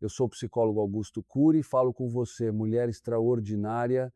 Eu sou o psicólogo Augusto Cury e falo com você, mulher extraordinária,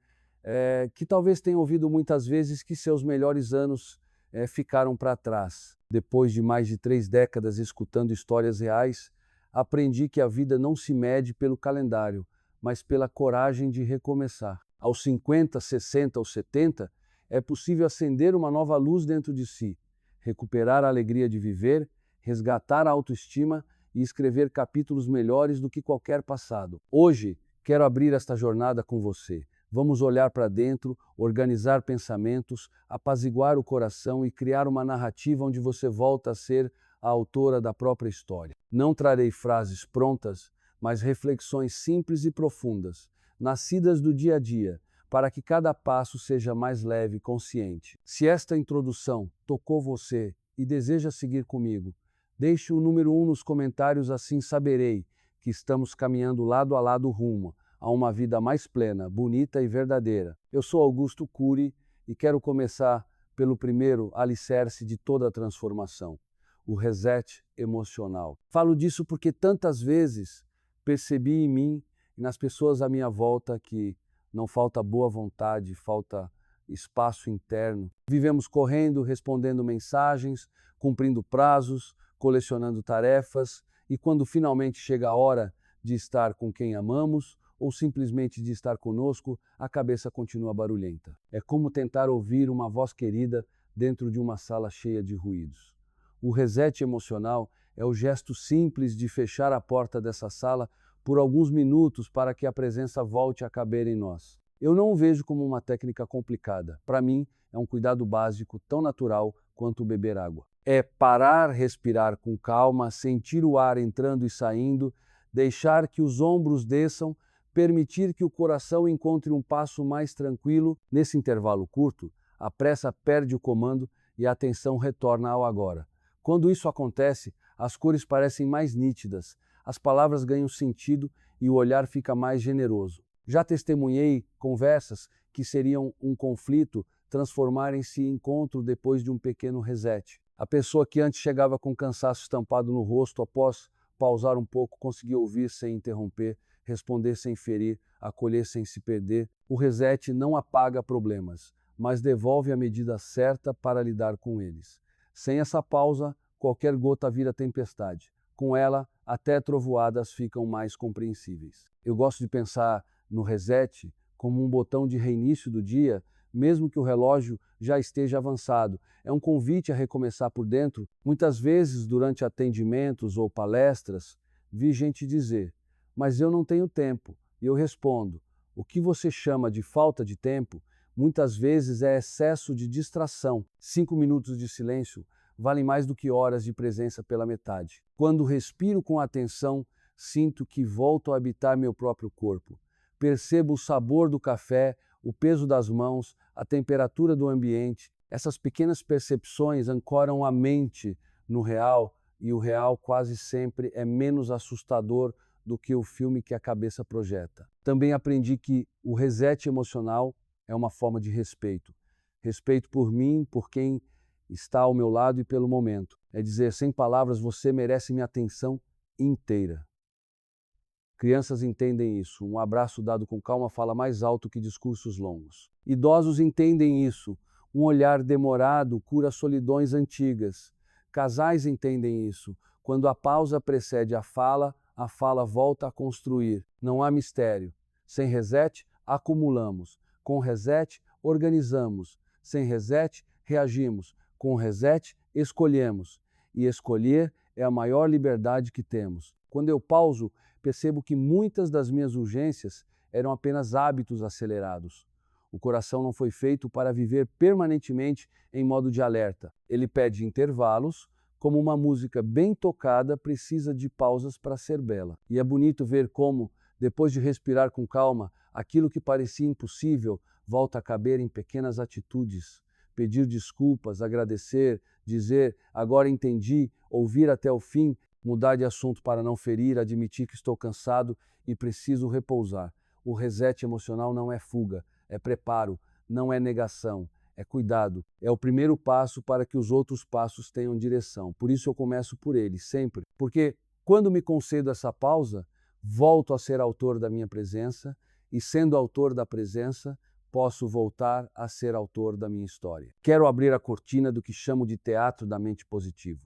que talvez tenha ouvido muitas vezes que seus melhores anos ficaram para trás. Depois de mais de 3 décadas escutando histórias reais, aprendi que a vida não se mede pelo calendário, mas pela coragem de recomeçar. Aos 50, 60 ou 70, é possível acender uma nova luz dentro de si, recuperar a alegria de viver, resgatar a autoestima e escrever capítulos melhores do que qualquer passado. Hoje, quero abrir esta jornada com você. Vamos olhar para dentro, organizar pensamentos, apaziguar o coração e criar uma narrativa onde você volta a ser a autora da própria história. Não trarei frases prontas, mas reflexões simples e profundas, nascidas do dia a dia, para que cada passo seja mais leve e consciente. Se esta introdução tocou você e deseja seguir comigo, deixe o número 1 nos comentários, assim saberei que estamos caminhando lado a lado rumo a uma vida mais plena, bonita e verdadeira. Eu sou Augusto Cury e quero começar pelo primeiro alicerce de toda a transformação, o reset emocional. Falo disso porque tantas vezes percebi em mim e nas pessoas à minha volta que não falta boa vontade, falta espaço interno. Vivemos correndo, respondendo mensagens, cumprindo prazos, colecionando tarefas, e quando finalmente chega a hora de estar com quem amamos ou simplesmente de estar conosco, a cabeça continua barulhenta. É como tentar ouvir uma voz querida dentro de uma sala cheia de ruídos. O reset emocional é o gesto simples de fechar a porta dessa sala por alguns minutos para que a presença volte a caber em nós. Eu não o vejo como uma técnica complicada. Para mim, é um cuidado básico tão natural quanto beber água. É parar, respirar com calma, sentir o ar entrando e saindo, deixar que os ombros desçam, permitir que o coração encontre um passo mais tranquilo. Nesse intervalo curto, a pressa perde o comando e a atenção retorna ao agora. Quando isso acontece, as cores parecem mais nítidas, as palavras ganham sentido e o olhar fica mais generoso. Já testemunhei conversas que seriam um conflito transformarem-se em encontro depois de um pequeno reset. A pessoa que antes chegava com cansaço estampado no rosto, após pausar um pouco, conseguiu ouvir sem interromper, responder sem ferir, acolher sem se perder. O reset não apaga problemas, mas devolve a medida certa para lidar com eles. Sem essa pausa, qualquer gota vira tempestade. Com ela, até trovoadas ficam mais compreensíveis. Eu gosto de pensar no reset como um botão de reinício do dia, mesmo que o relógio já esteja avançado. É um convite a recomeçar por dentro. Muitas vezes, durante atendimentos ou palestras, vi gente dizer: "Mas eu não tenho tempo." E eu respondo: o que você chama de falta de tempo, muitas vezes é excesso de distração. 5 minutos de silêncio valem mais do que horas de presença pela metade. Quando respiro com atenção, sinto que volto a habitar meu próprio corpo. Percebo o sabor do café, o peso das mãos, a temperatura do ambiente. Essas pequenas percepções ancoram a mente no real, e o real quase sempre é menos assustador do que o filme que a cabeça projeta. Também aprendi que o reset emocional é uma forma de respeito. Respeito por mim, por quem está ao meu lado e pelo momento. É dizer, sem palavras, você merece minha atenção inteira. Crianças entendem isso. Um abraço dado com calma fala mais alto que discursos longos. Idosos entendem isso. Um olhar demorado cura solidões antigas. Casais entendem isso. Quando a pausa precede a fala volta a construir. Não há mistério. Sem reset, acumulamos. Com reset, organizamos. Sem reset, reagimos. Com reset, escolhemos. E escolher é a maior liberdade que temos. Quando eu pauso, percebo que muitas das minhas urgências eram apenas hábitos acelerados. O coração não foi feito para viver permanentemente em modo de alerta. Ele pede intervalos, como uma música bem tocada precisa de pausas para ser bela. E é bonito ver como, depois de respirar com calma, aquilo que parecia impossível volta a caber em pequenas atitudes. Pedir desculpas, agradecer, dizer agora entendi, ouvir até o fim, mudar de assunto para não ferir, admitir que estou cansado e preciso repousar. O reset emocional não é fuga, é preparo, não é negação, é cuidado. É o primeiro passo para que os outros passos tenham direção. Por isso eu começo por ele, sempre. Porque quando me concedo essa pausa, volto a ser autor da minha presença e, sendo autor da presença, posso voltar a ser autor da minha história. Quero abrir a cortina do que chamo de teatro da mente positiva.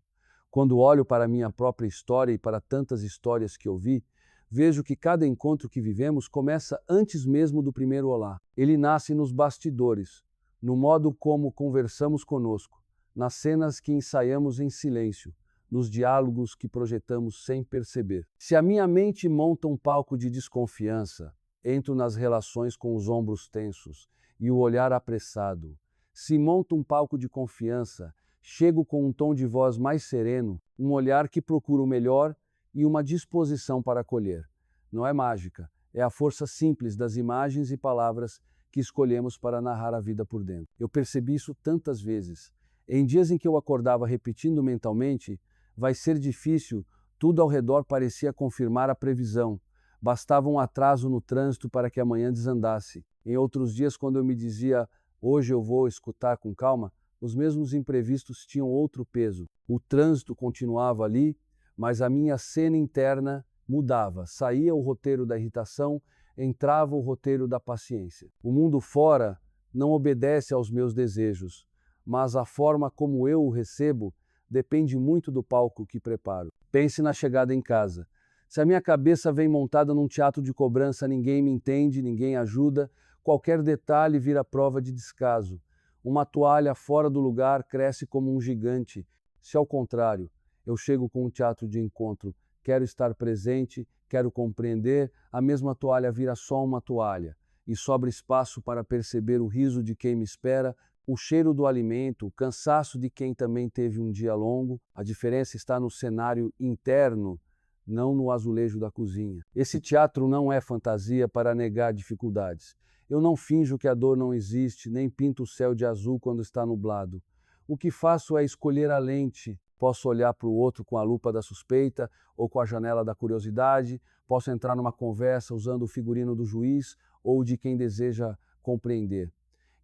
Quando olho para a minha própria história e para tantas histórias que ouvi, vejo que cada encontro que vivemos começa antes mesmo do primeiro olá. Ele nasce nos bastidores, no modo como conversamos conosco, nas cenas que ensaiamos em silêncio, nos diálogos que projetamos sem perceber. Se a minha mente monta um palco de desconfiança, entro nas relações com os ombros tensos e o olhar apressado. Se monta um palco de confiança, chego com um tom de voz mais sereno, um olhar que procura o melhor e uma disposição para acolher. Não é mágica, é a força simples das imagens e palavras que escolhemos para narrar a vida por dentro. Eu percebi isso tantas vezes. Em dias em que eu acordava repetindo mentalmente, vai ser difícil, tudo ao redor parecia confirmar a previsão. Bastava um atraso no trânsito para que amanhã desandasse. Em outros dias, quando eu me dizia, hoje eu vou escutar com calma, os mesmos imprevistos tinham outro peso. O trânsito continuava ali, mas a minha cena interna mudava. Saía o roteiro da irritação, entrava o roteiro da paciência. O mundo fora não obedece aos meus desejos, mas a forma como eu o recebo depende muito do palco que preparo. Pense na chegada em casa. Se a minha cabeça vem montada num teatro de cobrança, ninguém me entende, ninguém ajuda, qualquer detalhe vira prova de descaso. Uma toalha fora do lugar cresce como um gigante. Se ao contrário, eu chego com um teatro de encontro, quero estar presente, quero compreender, a mesma toalha vira só uma toalha, e sobra espaço para perceber o riso de quem me espera, o cheiro do alimento, o cansaço de quem também teve um dia longo. A diferença está no cenário interno, não no azulejo da cozinha. Esse teatro não é fantasia para negar dificuldades. Eu não finjo que a dor não existe, nem pinto o céu de azul quando está nublado. O que faço é escolher a lente. Posso olhar para o outro com a lupa da suspeita ou com a janela da curiosidade, posso entrar numa conversa usando o figurino do juiz ou de quem deseja compreender.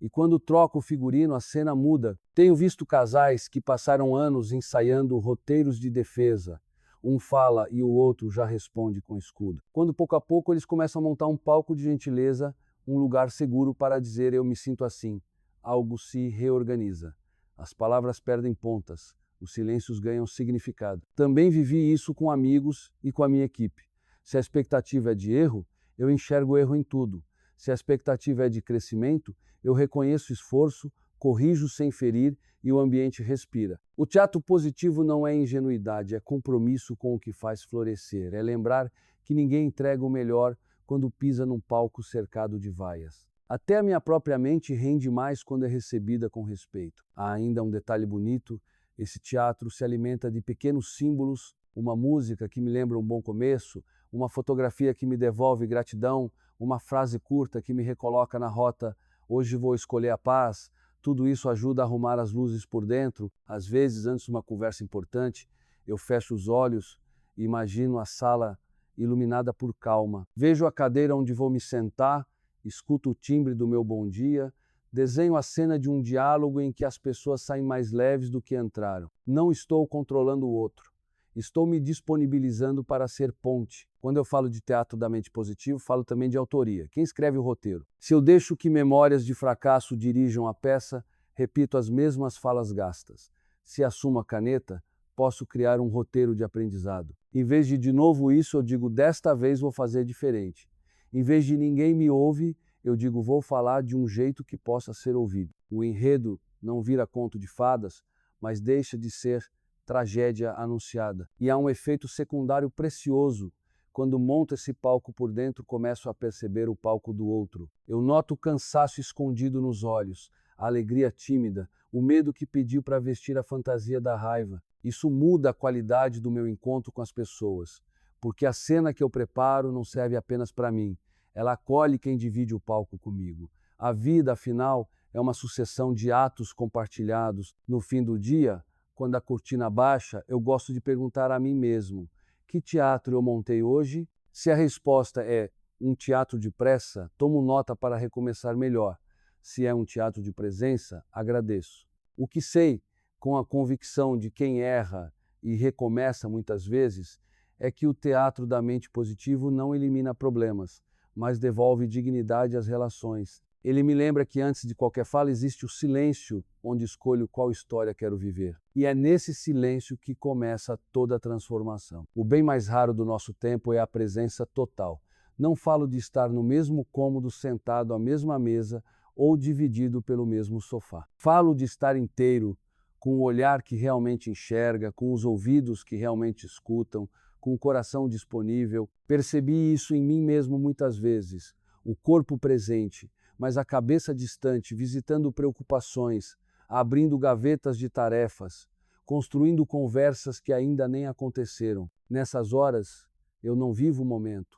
E quando troco o figurino, a cena muda. Tenho visto casais que passaram anos ensaiando roteiros de defesa. Um fala e o outro já responde com escudo. Quando pouco a pouco eles começam a montar um palco de gentileza, um lugar seguro para dizer eu me sinto assim. Algo se reorganiza. As palavras perdem pontas, os silêncios ganham significado. Também vivi isso com amigos e com a minha equipe. Se a expectativa é de erro, eu enxergo erro em tudo. Se a expectativa é de crescimento, eu reconheço esforço, corrijo sem ferir e o ambiente respira. O teatro positivo não é ingenuidade, é compromisso com o que faz florescer. É lembrar que ninguém entrega o melhor quando pisa num palco cercado de vaias. Até a minha própria mente rende mais quando é recebida com respeito. Há ainda um detalhe bonito, esse teatro se alimenta de pequenos símbolos, uma música que me lembra um bom começo, uma fotografia que me devolve gratidão, uma frase curta que me recoloca na rota, hoje vou escolher a paz. Tudo isso ajuda a arrumar as luzes por dentro. Às vezes, antes de uma conversa importante, eu fecho os olhos e imagino a sala iluminada por calma. Vejo a cadeira onde vou me sentar, escuto o timbre do meu bom dia, desenho a cena de um diálogo em que as pessoas saem mais leves do que entraram. Não estou controlando o outro. Estou me disponibilizando para ser ponte. Quando eu falo de teatro da mente positiva, falo também de autoria. Quem escreve o roteiro? Se eu deixo que memórias de fracasso dirijam a peça, repito as mesmas falas gastas. Se assumo a caneta, posso criar um roteiro de aprendizado. Em vez de novo isso, eu digo desta vez vou fazer diferente. Em vez de ninguém me ouve, eu digo vou falar de um jeito que possa ser ouvido. O enredo não vira conto de fadas, mas deixa de ser tragédia anunciada. E há um efeito secundário precioso. Quando monto esse palco por dentro, começo a perceber o palco do outro. Eu noto o cansaço escondido nos olhos, a alegria tímida, o medo que pediu para vestir a fantasia da raiva. Isso muda a qualidade do meu encontro com as pessoas, porque a cena que eu preparo não serve apenas para mim, ela acolhe quem divide o palco comigo. A vida, afinal, é uma sucessão de atos compartilhados. No fim do dia, quando a cortina baixa, eu gosto de perguntar a mim mesmo, que teatro eu montei hoje? Se a resposta é um teatro de pressa, tomo nota para recomeçar melhor. Se é um teatro de presença, agradeço. O que sei, com a convicção de quem erra e recomeça muitas vezes, é que o teatro da mente positivo não elimina problemas, mas devolve dignidade às relações. Ele me lembra que antes de qualquer fala existe o silêncio onde escolho qual história quero viver. E é nesse silêncio que começa toda a transformação. O bem mais raro do nosso tempo é a presença total. Não falo de estar no mesmo cômodo sentado à mesma mesa ou dividido pelo mesmo sofá. Falo de estar inteiro, com o olhar que realmente enxerga, com os ouvidos que realmente escutam, com o coração disponível. Percebi isso em mim mesmo muitas vezes. O corpo presente, mas a cabeça distante, visitando preocupações, abrindo gavetas de tarefas, construindo conversas que ainda nem aconteceram. Nessas horas, eu não vivo o momento,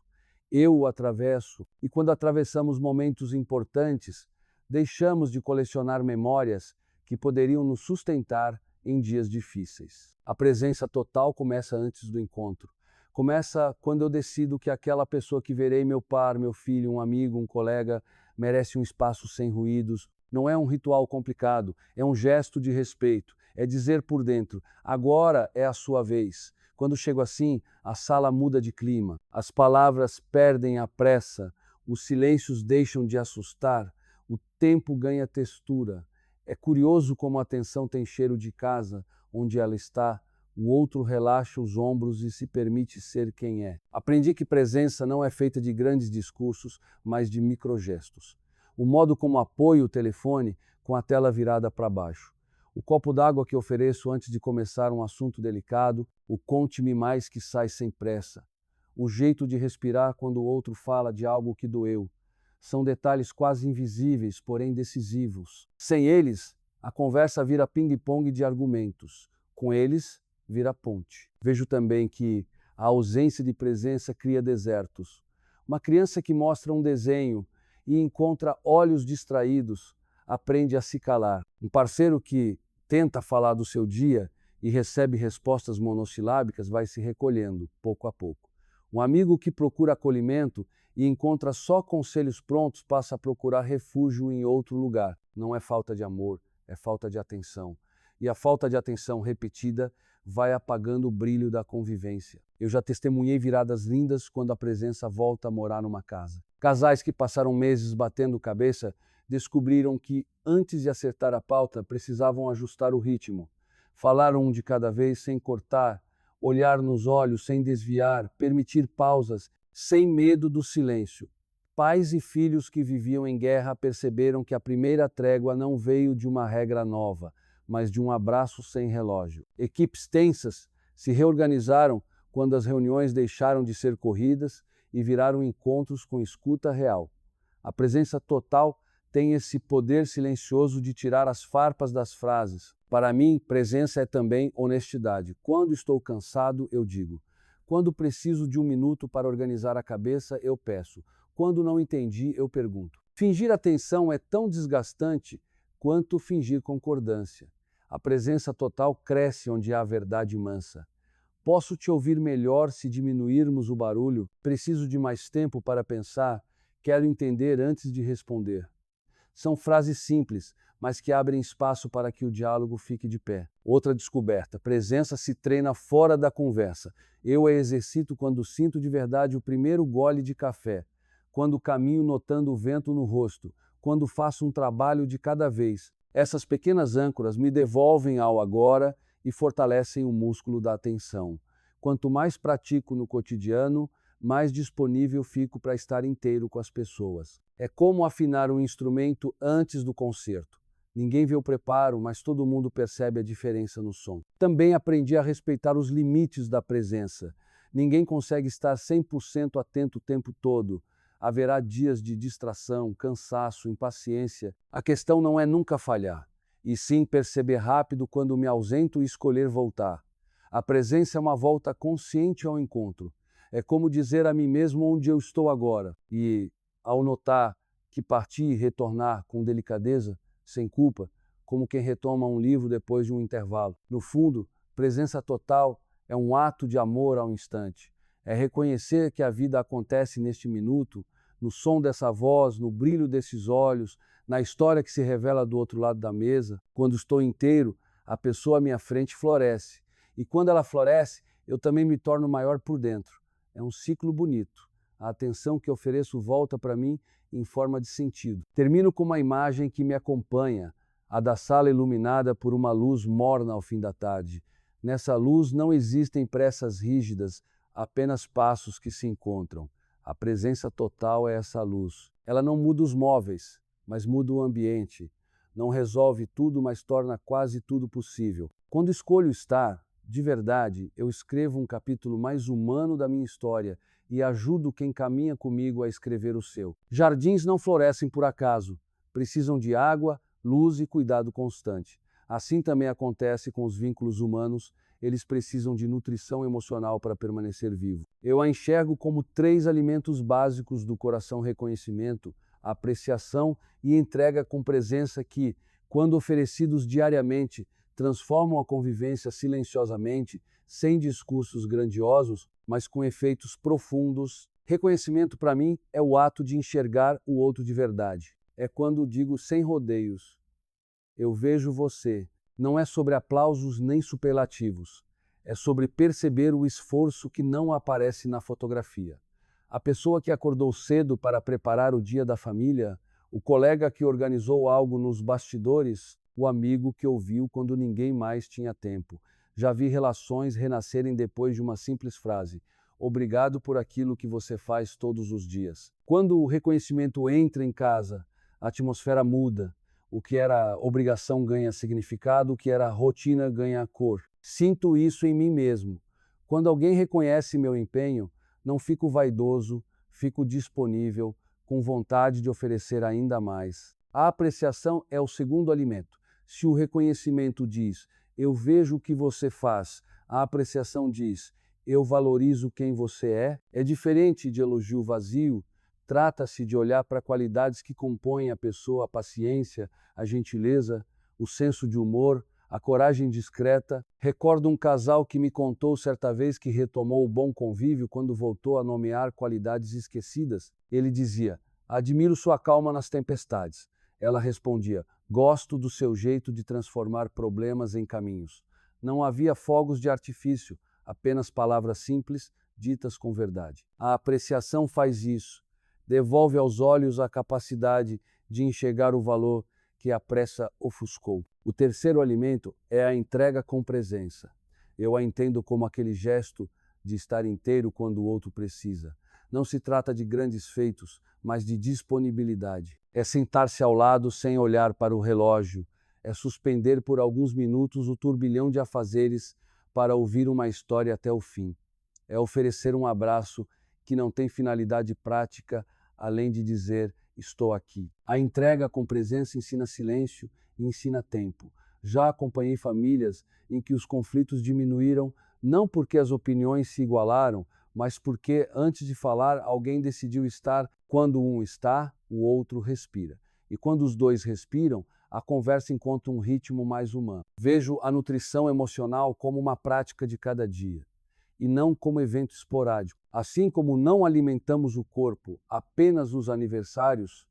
eu o atravesso, e quando atravessamos momentos importantes, deixamos de colecionar memórias que poderiam nos sustentar em dias difíceis. A presença total começa antes do encontro. Começa quando eu decido que aquela pessoa que verei, meu par, meu filho, um amigo, um colega, merece um espaço sem ruídos. Não é um ritual complicado, é um gesto de respeito. É dizer por dentro, agora é a sua vez. Quando chego assim, a sala muda de clima, as palavras perdem a pressa, os silêncios deixam de assustar, o tempo ganha textura. É curioso como a atenção tem cheiro de casa, onde ela está. O outro relaxa os ombros e se permite ser quem é. Aprendi que presença não é feita de grandes discursos, mas de microgestos. O modo como apoio o telefone com a tela virada para baixo. O copo d'água que ofereço antes de começar um assunto delicado, o conte-me mais que sai sem pressa. O jeito de respirar quando o outro fala de algo que doeu. São detalhes quase invisíveis, porém decisivos. Sem eles, a conversa vira ping-pong de argumentos. Com eles, vira ponte. Vejo também que a ausência de presença cria desertos. Uma criança que mostra um desenho e encontra olhos distraídos aprende a se calar. Um parceiro que tenta falar do seu dia e recebe respostas monossilábicas vai se recolhendo, pouco a pouco. Um amigo que procura acolhimento e encontra só conselhos prontos passa a procurar refúgio em outro lugar. Não é falta de amor, é falta de atenção. E a falta de atenção repetida vai apagando o brilho da convivência. Eu já testemunhei viradas lindas quando a presença volta a morar numa casa. Casais que passaram meses batendo cabeça descobriram que, antes de acertar a pauta, precisavam ajustar o ritmo. Falar um de cada vez sem cortar, olhar nos olhos sem desviar, permitir pausas, sem medo do silêncio. Pais e filhos que viviam em guerra perceberam que a primeira trégua não veio de uma regra nova, mas de um abraço sem relógio. Equipes tensas se reorganizaram quando as reuniões deixaram de ser corridas e viraram encontros com escuta real. A presença total tem esse poder silencioso de tirar as farpas das frases. Para mim, presença é também honestidade. Quando estou cansado, eu digo. Quando preciso de um minuto para organizar a cabeça, eu peço. Quando não entendi, eu pergunto. Fingir atenção é tão desgastante quanto fingir concordância. A presença total cresce onde há verdade mansa. Posso te ouvir melhor se diminuirmos o barulho? Preciso de mais tempo para pensar? Quero entender antes de responder. São frases simples, mas que abrem espaço para que o diálogo fique de pé. Outra descoberta: presença se treina fora da conversa. Eu a exercito quando sinto de verdade o primeiro gole de café, quando caminho notando o vento no rosto, quando faço um trabalho de cada vez. Essas pequenas âncoras me devolvem ao agora e fortalecem o músculo da atenção. Quanto mais pratico no cotidiano, mais disponível fico para estar inteiro com as pessoas. É como afinar um instrumento antes do concerto. Ninguém vê o preparo, mas todo mundo percebe a diferença no som. Também aprendi a respeitar os limites da presença. Ninguém consegue estar 100% atento o tempo todo. Haverá dias de distração, cansaço, impaciência. A questão não é nunca falhar, e sim perceber rápido quando me ausento e escolher voltar. A presença é uma volta consciente ao encontro. É como dizer a mim mesmo onde eu estou agora. E, ao notar que parti e retornar com delicadeza, sem culpa, como quem retoma um livro depois de um intervalo. No fundo, presença total é um ato de amor ao instante. É reconhecer que a vida acontece neste minuto, no som dessa voz, no brilho desses olhos, na história que se revela do outro lado da mesa. Quando estou inteiro, a pessoa à minha frente floresce. E quando ela floresce, eu também me torno maior por dentro. É um ciclo bonito. A atenção que ofereço volta para mim em forma de sentido. Termino com uma imagem que me acompanha, a da sala iluminada por uma luz morna ao fim da tarde. Nessa luz não existem pressas rígidas, apenas passos que se encontram. A presença total é essa luz. Ela não muda os móveis, mas muda o ambiente. Não resolve tudo, mas torna quase tudo possível. Quando escolho estar, de verdade, eu escrevo um capítulo mais humano da minha história e ajudo quem caminha comigo a escrever o seu. Jardins não florescem por acaso. Precisam de água, luz e cuidado constante. Assim também acontece com os vínculos humanos, eles precisam de nutrição emocional para permanecer vivo. Eu a enxergo como 3 alimentos básicos do coração: reconhecimento, apreciação e entrega com presença que, quando oferecidos diariamente, transformam a convivência silenciosamente, sem discursos grandiosos, mas com efeitos profundos. Reconhecimento para mim é o ato de enxergar o outro de verdade. É quando digo sem rodeios: eu vejo você. Não é sobre aplausos nem superlativos. É sobre perceber o esforço que não aparece na fotografia. A pessoa que acordou cedo para preparar o dia da família, o colega que organizou algo nos bastidores, o amigo que ouviu quando ninguém mais tinha tempo. Já vi relações renascerem depois de uma simples frase: obrigado por aquilo que você faz todos os dias. Quando o reconhecimento entra em casa, a atmosfera muda. O que era obrigação ganha significado, o que era rotina ganha cor. Sinto isso em mim mesmo. Quando alguém reconhece meu empenho, não fico vaidoso, fico disponível, com vontade de oferecer ainda mais. A apreciação é o segundo alimento. Se o reconhecimento diz, eu vejo o que você faz, a apreciação diz, eu valorizo quem você é diferente de elogio vazio. Trata-se de olhar para qualidades que compõem a pessoa: a paciência, a gentileza, o senso de humor, a coragem discreta. Recordo um casal que me contou certa vez que retomou o bom convívio quando voltou a nomear qualidades esquecidas. Ele dizia: admiro sua calma nas tempestades. Ela respondia: gosto do seu jeito de transformar problemas em caminhos. Não havia fogos de artifício, apenas palavras simples, ditas com verdade. A apreciação faz isso. Devolve aos olhos a capacidade de enxergar o valor que a pressa ofuscou. O terceiro alimento é a entrega com presença. Eu a entendo como aquele gesto de estar inteiro quando o outro precisa. Não se trata de grandes feitos, mas de disponibilidade. É sentar-se ao lado sem olhar para o relógio. É suspender por alguns minutos o turbilhão de afazeres para ouvir uma história até o fim. É oferecer um abraço que não tem finalidade prática, além de dizer, estou aqui. A entrega com presença ensina silêncio e ensina tempo. Já acompanhei famílias em que os conflitos diminuíram, não porque as opiniões se igualaram, mas porque, antes de falar, alguém decidiu estar. Quando um está, o outro respira. E quando os dois respiram, a conversa encontra um ritmo mais humano. Vejo a nutrição emocional como uma prática de cada dia, e não como evento esporádico. Assim como não alimentamos o corpo apenas nos aniversários,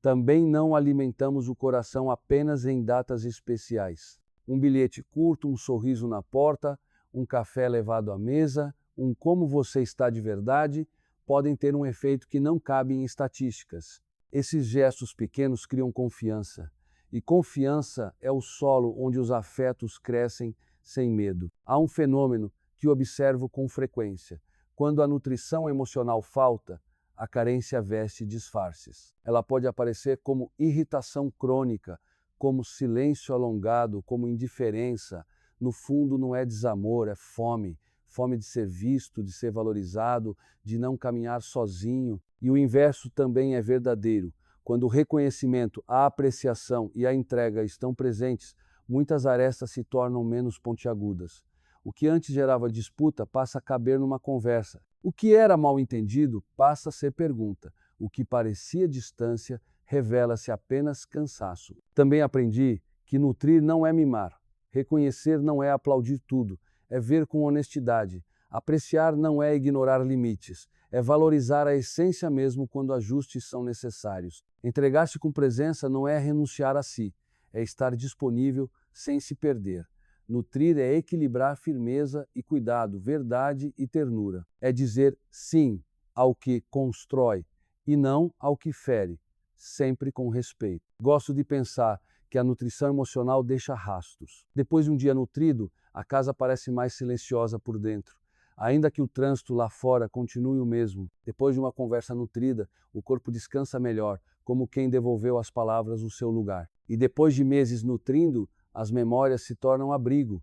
também não alimentamos o coração apenas em datas especiais. Um bilhete curto, um sorriso na porta, um café levado à mesa, um como você está de verdade, podem ter um efeito que não cabe em estatísticas. Esses gestos pequenos criam confiança, e confiança é o solo onde os afetos crescem sem medo. Há um fenômeno que observo com frequência. Quando a nutrição emocional falta, a carência veste disfarces. Ela pode aparecer como irritação crônica, como silêncio alongado, como indiferença. No fundo não é desamor, é fome. Fome de ser visto, de ser valorizado, de não caminhar sozinho. E o inverso também é verdadeiro. Quando o reconhecimento, a apreciação e a entrega estão presentes, muitas arestas se tornam menos pontiagudas. O que antes gerava disputa passa a caber numa conversa. O que era mal entendido passa a ser pergunta. O que parecia distância revela-se apenas cansaço. Também aprendi que nutrir não é mimar. Reconhecer não é aplaudir tudo. É ver com honestidade. Apreciar não é ignorar limites. É valorizar a essência mesmo quando ajustes são necessários. Entregar-se com presença não é renunciar a si. É estar disponível sem se perder. Nutrir é equilibrar firmeza e cuidado, verdade e ternura. É dizer sim ao que constrói e não ao que fere, sempre com respeito. Gosto de pensar que a nutrição emocional deixa rastros. Depois de um dia nutrido, a casa parece mais silenciosa por dentro. Ainda que o trânsito lá fora continue o mesmo, depois de uma conversa nutrida, o corpo descansa melhor, como quem devolveu às palavras o seu lugar. E depois de meses nutrindo, as memórias se tornam abrigo.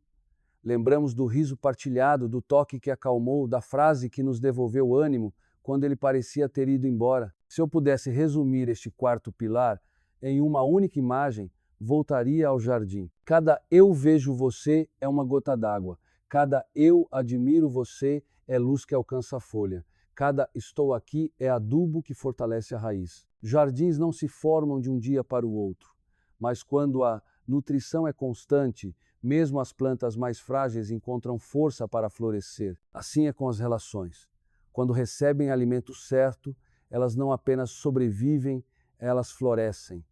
Lembramos do riso partilhado, do toque que acalmou, da frase que nos devolveu ânimo quando ele parecia ter ido embora. Se eu pudesse resumir este quarto pilar em uma única imagem, voltaria ao jardim. Cada eu vejo você é uma gota d'água. Cada eu admiro você é luz que alcança a folha. Cada estou aqui é adubo que fortalece a raiz. Jardins não se formam de um dia para o outro, mas quando a nutrição é constante, mesmo as plantas mais frágeis encontram força para florescer. Assim é com as relações. Quando recebem alimento certo, elas não apenas sobrevivem, elas florescem.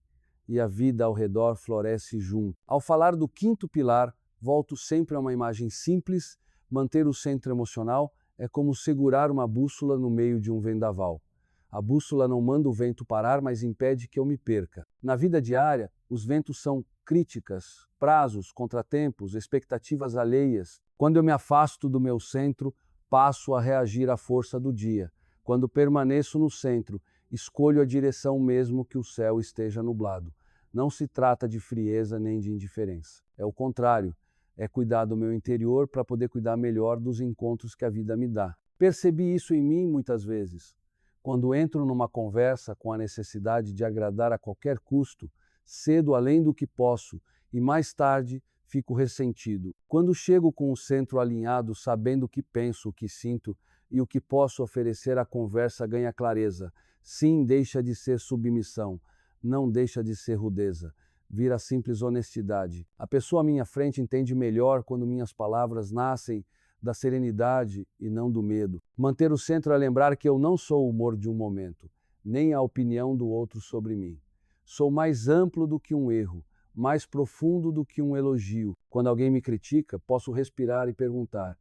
E a vida ao redor floresce junto. Ao falar do quinto pilar, volto sempre a uma imagem simples. Manter o centro emocional é como segurar uma bússola no meio de um vendaval. A bússola não manda o vento parar, mas impede que eu me perca. Na vida diária, os ventos são críticas, prazos, contratempos, expectativas alheias. Quando eu me afasto do meu centro, passo a reagir à força do dia. Quando permaneço no centro, escolho a direção mesmo que o céu esteja nublado. Não se trata de frieza nem de indiferença. É o contrário. É cuidar do meu interior para poder cuidar melhor dos encontros que a vida me dá. Percebi isso em mim muitas vezes. Quando entro numa conversa com a necessidade de agradar a qualquer custo, cedo além do que posso e mais tarde fico ressentido. Quando chego com o centro alinhado, sabendo o que penso, o que sinto e o que posso oferecer, a conversa ganha clareza. Sim, deixa de ser submissão, não deixa de ser rudeza. Vira simples honestidade. A pessoa à minha frente entende melhor quando minhas palavras nascem da serenidade e não do medo. Manter o centro é lembrar que eu não sou o humor de um momento, nem a opinião do outro sobre mim. Sou mais amplo do que um erro, mais profundo do que um elogio. Quando alguém me critica, posso respirar e perguntar: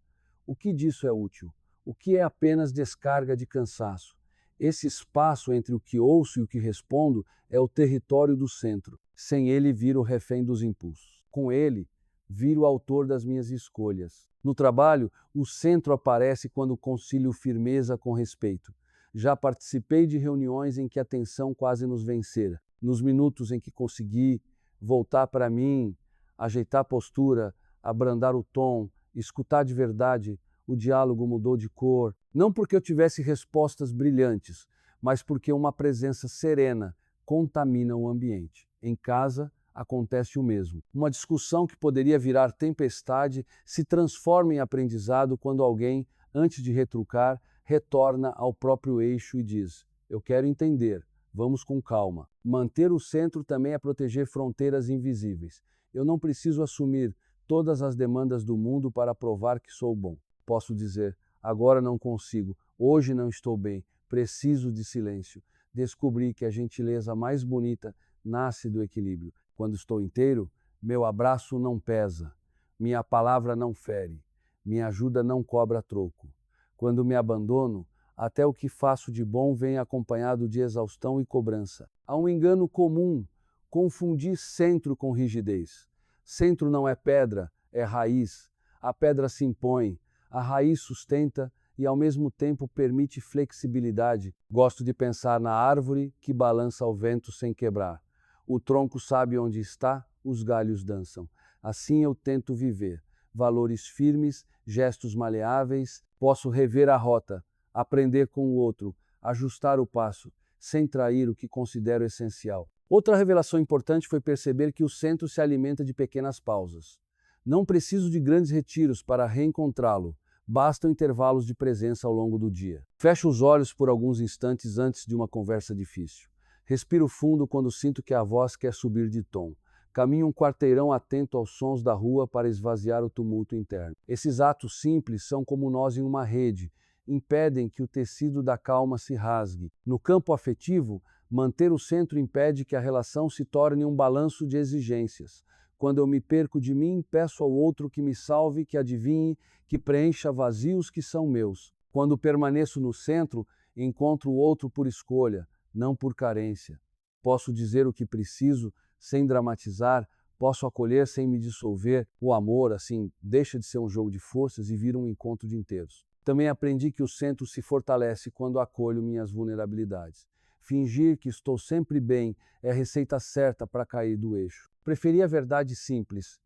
o que disso é útil? O que é apenas descarga de cansaço? Esse espaço entre o que ouço e o que respondo é o território do centro. Sem ele, viro refém dos impulsos. Com ele, viro o autor das minhas escolhas. No trabalho, o centro aparece quando concilio firmeza com respeito. Já participei de reuniões em que a tensão quase nos vencera. Nos minutos em que consegui voltar para mim, ajeitar a postura, abrandar o tom, escutar de verdade, o diálogo mudou de cor. Não porque eu tivesse respostas brilhantes, mas porque uma presença serena contamina o ambiente. Em casa, acontece o mesmo. Uma discussão que poderia virar tempestade se transforma em aprendizado quando alguém, antes de retrucar, retorna ao próprio eixo e diz: eu quero entender, vamos com calma. Manter o centro também é proteger fronteiras invisíveis. Eu não preciso assumir todas as demandas do mundo para provar que sou bom. Posso dizer: agora não consigo, hoje não estou bem, preciso de silêncio. Descobri que a gentileza mais bonita nasce do equilíbrio. Quando estou inteiro, meu abraço não pesa, minha palavra não fere, minha ajuda não cobra troco. Quando me abandono, até o que faço de bom vem acompanhado de exaustão e cobrança. Há um engano comum: confundir centro com rigidez. Centro não é pedra, é raiz. A pedra se impõe, a raiz sustenta e ao mesmo tempo permite flexibilidade. Gosto de pensar na árvore que balança ao vento sem quebrar. O tronco sabe onde está, os galhos dançam. Assim eu tento viver. Valores firmes, gestos maleáveis, posso rever a rota, aprender com o outro, ajustar o passo, sem trair o que considero essencial. Outra revelação importante foi perceber que o centro se alimenta de pequenas pausas. Não preciso de grandes retiros para reencontrá-lo. Bastam intervalos de presença ao longo do dia. Fecho os olhos por alguns instantes antes de uma conversa difícil. Respiro fundo quando sinto que a voz quer subir de tom. Caminho um quarteirão atento aos sons da rua para esvaziar o tumulto interno. Esses atos simples são como nós em uma rede, impedem que o tecido da calma se rasgue. No campo afetivo, manter o centro impede que a relação se torne um balanço de exigências. Quando eu me perco de mim, peço ao outro que me salve, que adivinhe, que preencha vazios que são meus. Quando permaneço no centro, encontro o outro por escolha, não por carência. Posso dizer o que preciso sem dramatizar, posso acolher sem me dissolver. O amor, assim, deixa de ser um jogo de forças e vira um encontro de inteiros. Também aprendi que o centro se fortalece quando acolho minhas vulnerabilidades. Fingir que estou sempre bem é a receita certa para cair do eixo. Preferi a verdade simples.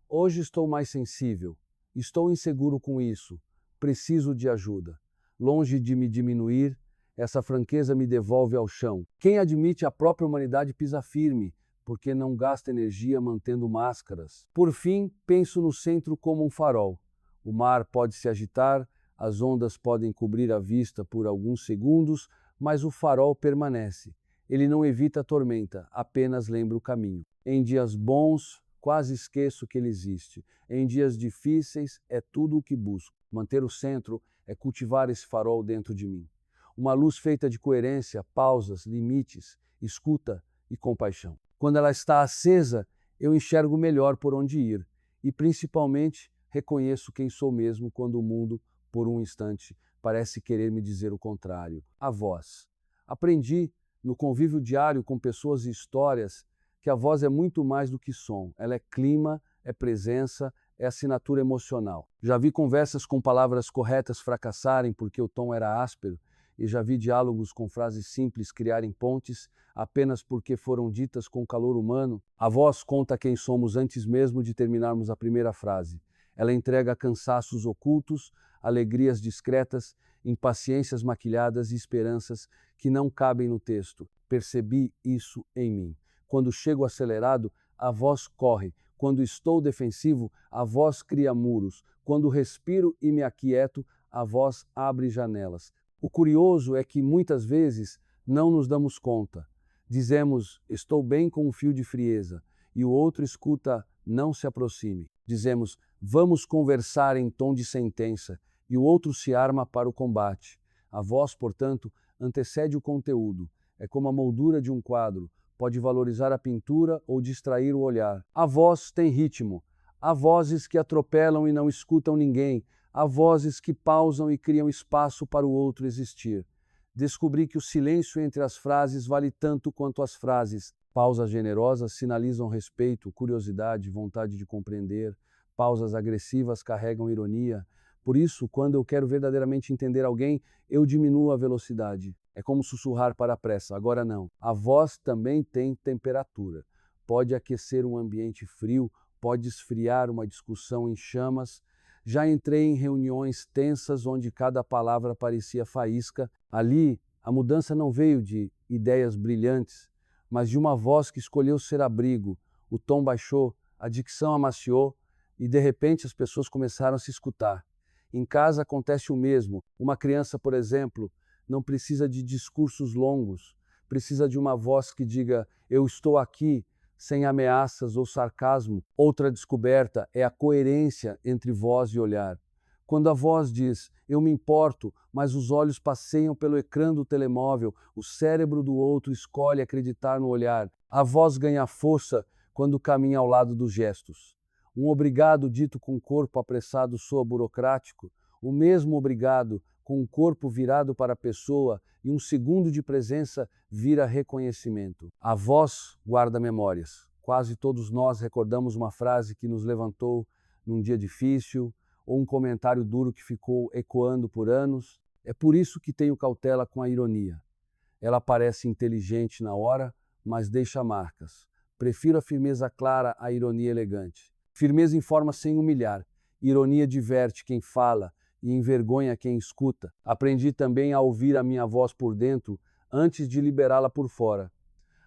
Hoje estou mais sensível. Estou inseguro com isso. Preciso de ajuda. Longe de me diminuir, essa franqueza me devolve ao chão. Quem admite a própria humanidade pisa firme, porque não gasta energia mantendo máscaras. Por fim, penso no centro como um farol. O mar pode se agitar, as ondas podem cobrir a vista por alguns segundos, mas o farol permanece. Ele não evita a tormenta, apenas lembra o caminho. Em dias bons, quase esqueço que ele existe. Em dias difíceis, é tudo o que busco. Manter o centro é cultivar esse farol dentro de mim. Uma luz feita de coerência, pausas, limites, escuta e compaixão. Quando ela está acesa, eu enxergo melhor por onde ir e, principalmente, reconheço quem sou mesmo quando o mundo, por um instante, parece querer me dizer o contrário. A voz. Aprendi, no convívio diário com pessoas e histórias, que a voz é muito mais do que som. Ela é clima, é presença, é assinatura emocional. Já vi conversas com palavras corretas fracassarem porque o tom era áspero, e já vi diálogos com frases simples criarem pontes apenas porque foram ditas com calor humano. A voz conta quem somos antes mesmo de terminarmos a primeira frase. Ela entrega cansaços ocultos, alegrias discretas, impaciências maquilhadas e esperanças que não cabem no texto. Percebi isso em mim. Quando chego acelerado, a voz corre. Quando estou defensivo, a voz cria muros. Quando respiro e me aquieto, a voz abre janelas. O curioso é que muitas vezes não nos damos conta. Dizemos, estou bem com um fio de frieza, e o outro escuta, não se aproxime. Dizemos, vamos conversar em tom de sentença, e o outro se arma para o combate. A voz, portanto, antecede o conteúdo. É como a moldura de um quadro, pode valorizar a pintura ou distrair o olhar. A voz tem ritmo. Há vozes que atropelam e não escutam ninguém. Há vozes que pausam e criam espaço para o outro existir. Descobri que o silêncio entre as frases vale tanto quanto as frases. Pausas generosas sinalizam respeito, curiosidade, vontade de compreender. Pausas agressivas carregam ironia. Por isso, quando eu quero verdadeiramente entender alguém, eu diminuo a velocidade. É como sussurrar para a pressa, agora não. A voz também tem temperatura. Pode aquecer um ambiente frio, pode esfriar uma discussão em chamas. Já entrei em reuniões tensas onde cada palavra parecia faísca. Ali, a mudança não veio de ideias brilhantes, mas de uma voz que escolheu ser abrigo. O tom baixou, a dicção amaciou e, de repente, as pessoas começaram a se escutar. Em casa acontece o mesmo. Uma criança, por exemplo, não precisa de discursos longos, precisa de uma voz que diga, eu estou aqui, sem ameaças ou sarcasmo. Outra descoberta é a coerência entre voz e olhar. Quando a voz diz, eu me importo, mas os olhos passeiam pelo ecrã do telemóvel, o cérebro do outro escolhe acreditar no olhar. A voz ganha força quando caminha ao lado dos gestos. Um obrigado dito com o corpo apressado soa burocrático, o mesmo obrigado com o corpo virado para a pessoa e um segundo de presença vira reconhecimento. A voz guarda memórias. Quase todos nós recordamos uma frase que nos levantou num dia difícil ou um comentário duro que ficou ecoando por anos. É por isso que tenho cautela com a ironia. Ela parece inteligente na hora, mas deixa marcas. Prefiro a firmeza clara à ironia elegante. Firmeza informa sem humilhar. Ironia diverte quem fala e envergonha quem escuta. Aprendi também a ouvir a minha voz por dentro antes de liberá-la por fora.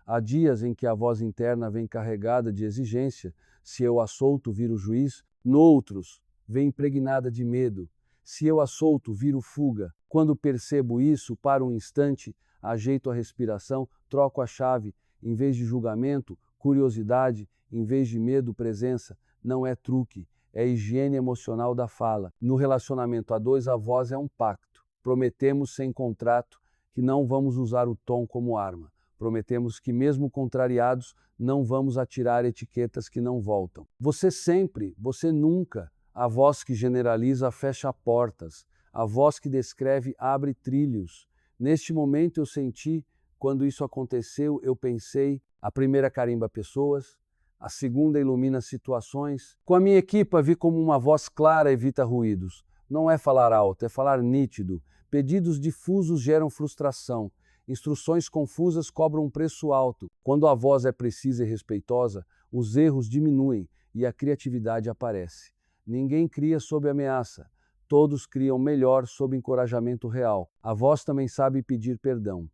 Há dias em que a voz interna vem carregada de exigência, se eu a solto, viro juiz. Noutros, vem impregnada de medo. Se eu a solto, viro fuga. Quando percebo isso, paro um instante, ajeito a respiração, troco a chave. Em vez de julgamento, curiosidade. Em vez de medo, presença. Não é truque. É higiene emocional da fala. No relacionamento a dois, a voz é um pacto. Prometemos sem contrato que não vamos usar o tom como arma. Prometemos que, mesmo contrariados, não vamos atirar etiquetas que não voltam. Você sempre, você nunca. A voz que generaliza fecha portas. A voz que descreve abre trilhos. Neste momento eu senti, quando isso aconteceu, eu pensei, a primeira carimba pessoas, a segunda ilumina situações. Com a minha equipa vi como uma voz clara evita ruídos. Não é falar alto, é falar nítido. Pedidos difusos geram frustração. Instruções confusas cobram um preço alto. Quando a voz é precisa e respeitosa, os erros diminuem e a criatividade aparece. Ninguém cria sob ameaça. Todos criam melhor sob encorajamento real. A voz também sabe pedir perdão.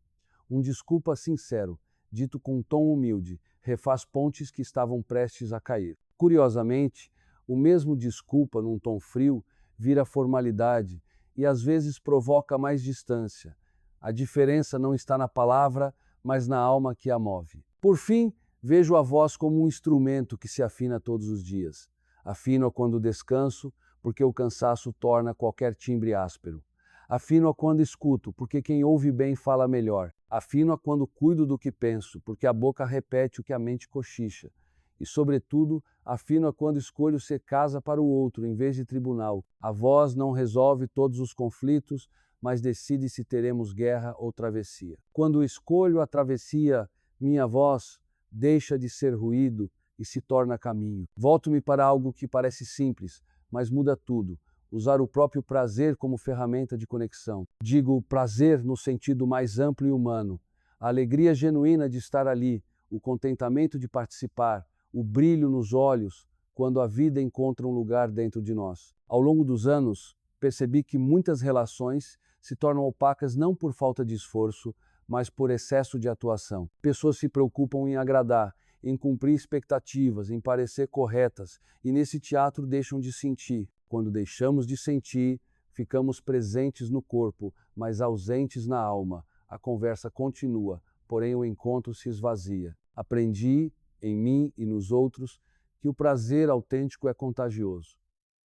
Um desculpa sincero, dito com um tom humilde, refaz pontes que estavam prestes a cair. Curiosamente, o mesmo desculpa num tom frio vira formalidade e às vezes provoca mais distância. A diferença não está na palavra, mas na alma que a move. Por fim, vejo a voz como um instrumento que se afina todos os dias. Afino-a quando descanso, porque o cansaço torna qualquer timbre áspero. Afino-a quando escuto, porque quem ouve bem fala melhor. Afino-a quando cuido do que penso, porque a boca repete o que a mente cochicha. E, sobretudo, afino-a quando escolho ser casa para o outro, em vez de tribunal. A voz não resolve todos os conflitos, mas decide se teremos guerra ou travessia. Quando escolho a travessia, minha voz deixa de ser ruído e se torna caminho. Volto-me para algo que parece simples, mas muda tudo. Usar o próprio prazer como ferramenta de conexão. Digo prazer no sentido mais amplo e humano. A alegria genuína de estar ali, o contentamento de participar, o brilho nos olhos quando a vida encontra um lugar dentro de nós. Ao longo dos anos, percebi que muitas relações se tornam opacas não por falta de esforço, mas por excesso de atuação. Pessoas se preocupam em agradar, em cumprir expectativas, em parecer corretas, e nesse teatro deixam de sentir. Quando deixamos de sentir, ficamos presentes no corpo, mas ausentes na alma. A conversa continua, porém o encontro se esvazia. Aprendi, em mim e nos outros, que o prazer autêntico é contagioso.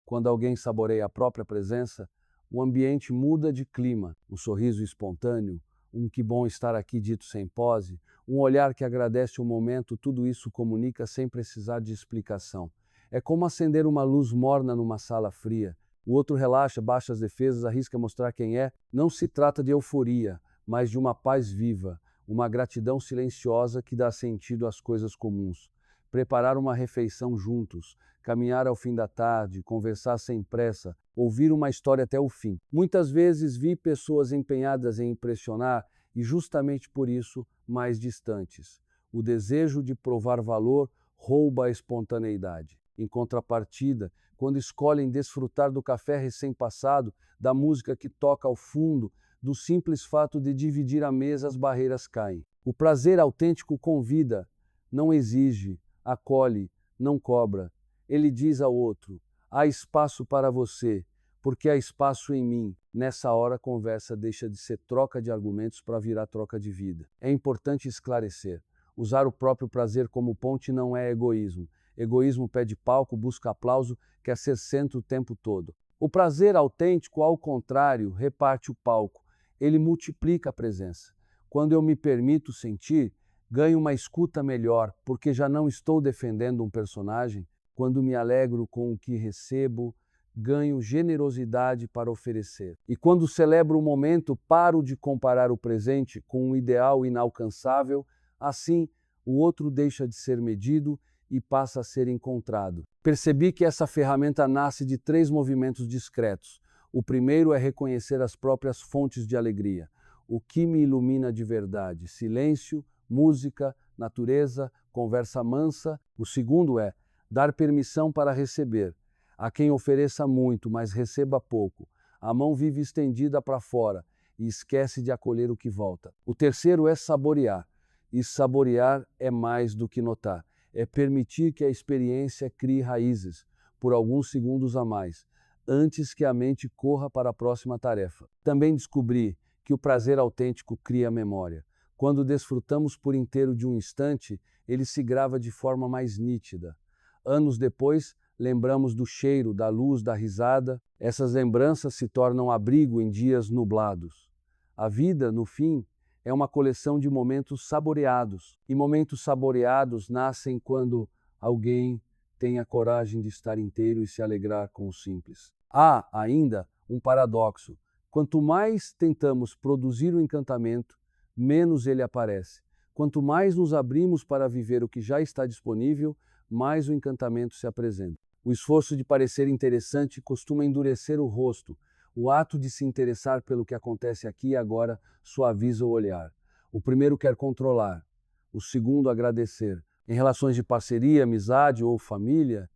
Quando alguém saboreia a própria presença, o ambiente muda de clima, um sorriso espontâneo, um que bom estar aqui dito sem pose, um olhar que agradece o momento, tudo isso comunica sem precisar de explicação. É como acender uma luz morna numa sala fria. O outro relaxa, baixa as defesas, arrisca mostrar quem é. Não se trata de euforia, mas de uma paz viva, uma gratidão silenciosa que dá sentido às coisas comuns. Preparar uma refeição juntos, caminhar ao fim da tarde, conversar sem pressa, ouvir uma história até o fim. Muitas vezes vi pessoas empenhadas em impressionar e justamente por isso mais distantes. O desejo de provar valor rouba a espontaneidade. Em contrapartida, quando escolhem desfrutar do café recém-passado, da música que toca ao fundo, do simples fato de dividir a mesa, as barreiras caem. O prazer autêntico convida, não exige, acolhe, não cobra. Ele diz ao outro: há espaço para você, porque há espaço em mim. Nessa hora a conversa deixa de ser troca de argumentos para virar troca de vida. É importante esclarecer. Usar o próprio prazer como ponte não é egoísmo. Egoísmo pede palco, busca aplauso, quer ser centro o tempo todo. O prazer autêntico, ao contrário, reparte o palco. Ele multiplica a presença. Quando eu me permito sentir, ganho uma escuta melhor, porque já não estou defendendo um personagem. Quando me alegro com o que recebo, ganho generosidade para oferecer. E quando celebro o momento, paro de comparar o presente com um ideal inalcançável. Assim, o outro deixa de ser medido e passa a ser encontrado. Percebi que essa ferramenta nasce de 3 movimentos discretos. O primeiro é reconhecer as próprias fontes de alegria. O que me ilumina de verdade? Silêncio, música, natureza, conversa mansa. O segundo é dar permissão para receber. A quem ofereça muito, mas receba pouco. A mão vive estendida para fora e esquece de acolher o que volta. O terceiro é saborear. E saborear é mais do que notar. É permitir que a experiência crie raízes, por alguns segundos a mais, antes que a mente corra para a próxima tarefa. Também descobri que o prazer autêntico cria memória. Quando desfrutamos por inteiro de um instante, ele se grava de forma mais nítida. Anos depois, lembramos do cheiro, da luz, da risada. Essas lembranças se tornam abrigo em dias nublados. A vida, no fim, é uma coleção de momentos saboreados. E momentos saboreados nascem quando alguém tem a coragem de estar inteiro e se alegrar com o simples. Há ainda um paradoxo. Quanto mais tentamos produzir o encantamento, menos ele aparece. Quanto mais nos abrimos para viver o que já está disponível, mais o encantamento se apresenta. O esforço de parecer interessante costuma endurecer o rosto. O ato de se interessar pelo que acontece aqui e agora suaviza o olhar. O primeiro quer controlar, o segundo agradecer. Em relações de parceria, amizade ou família,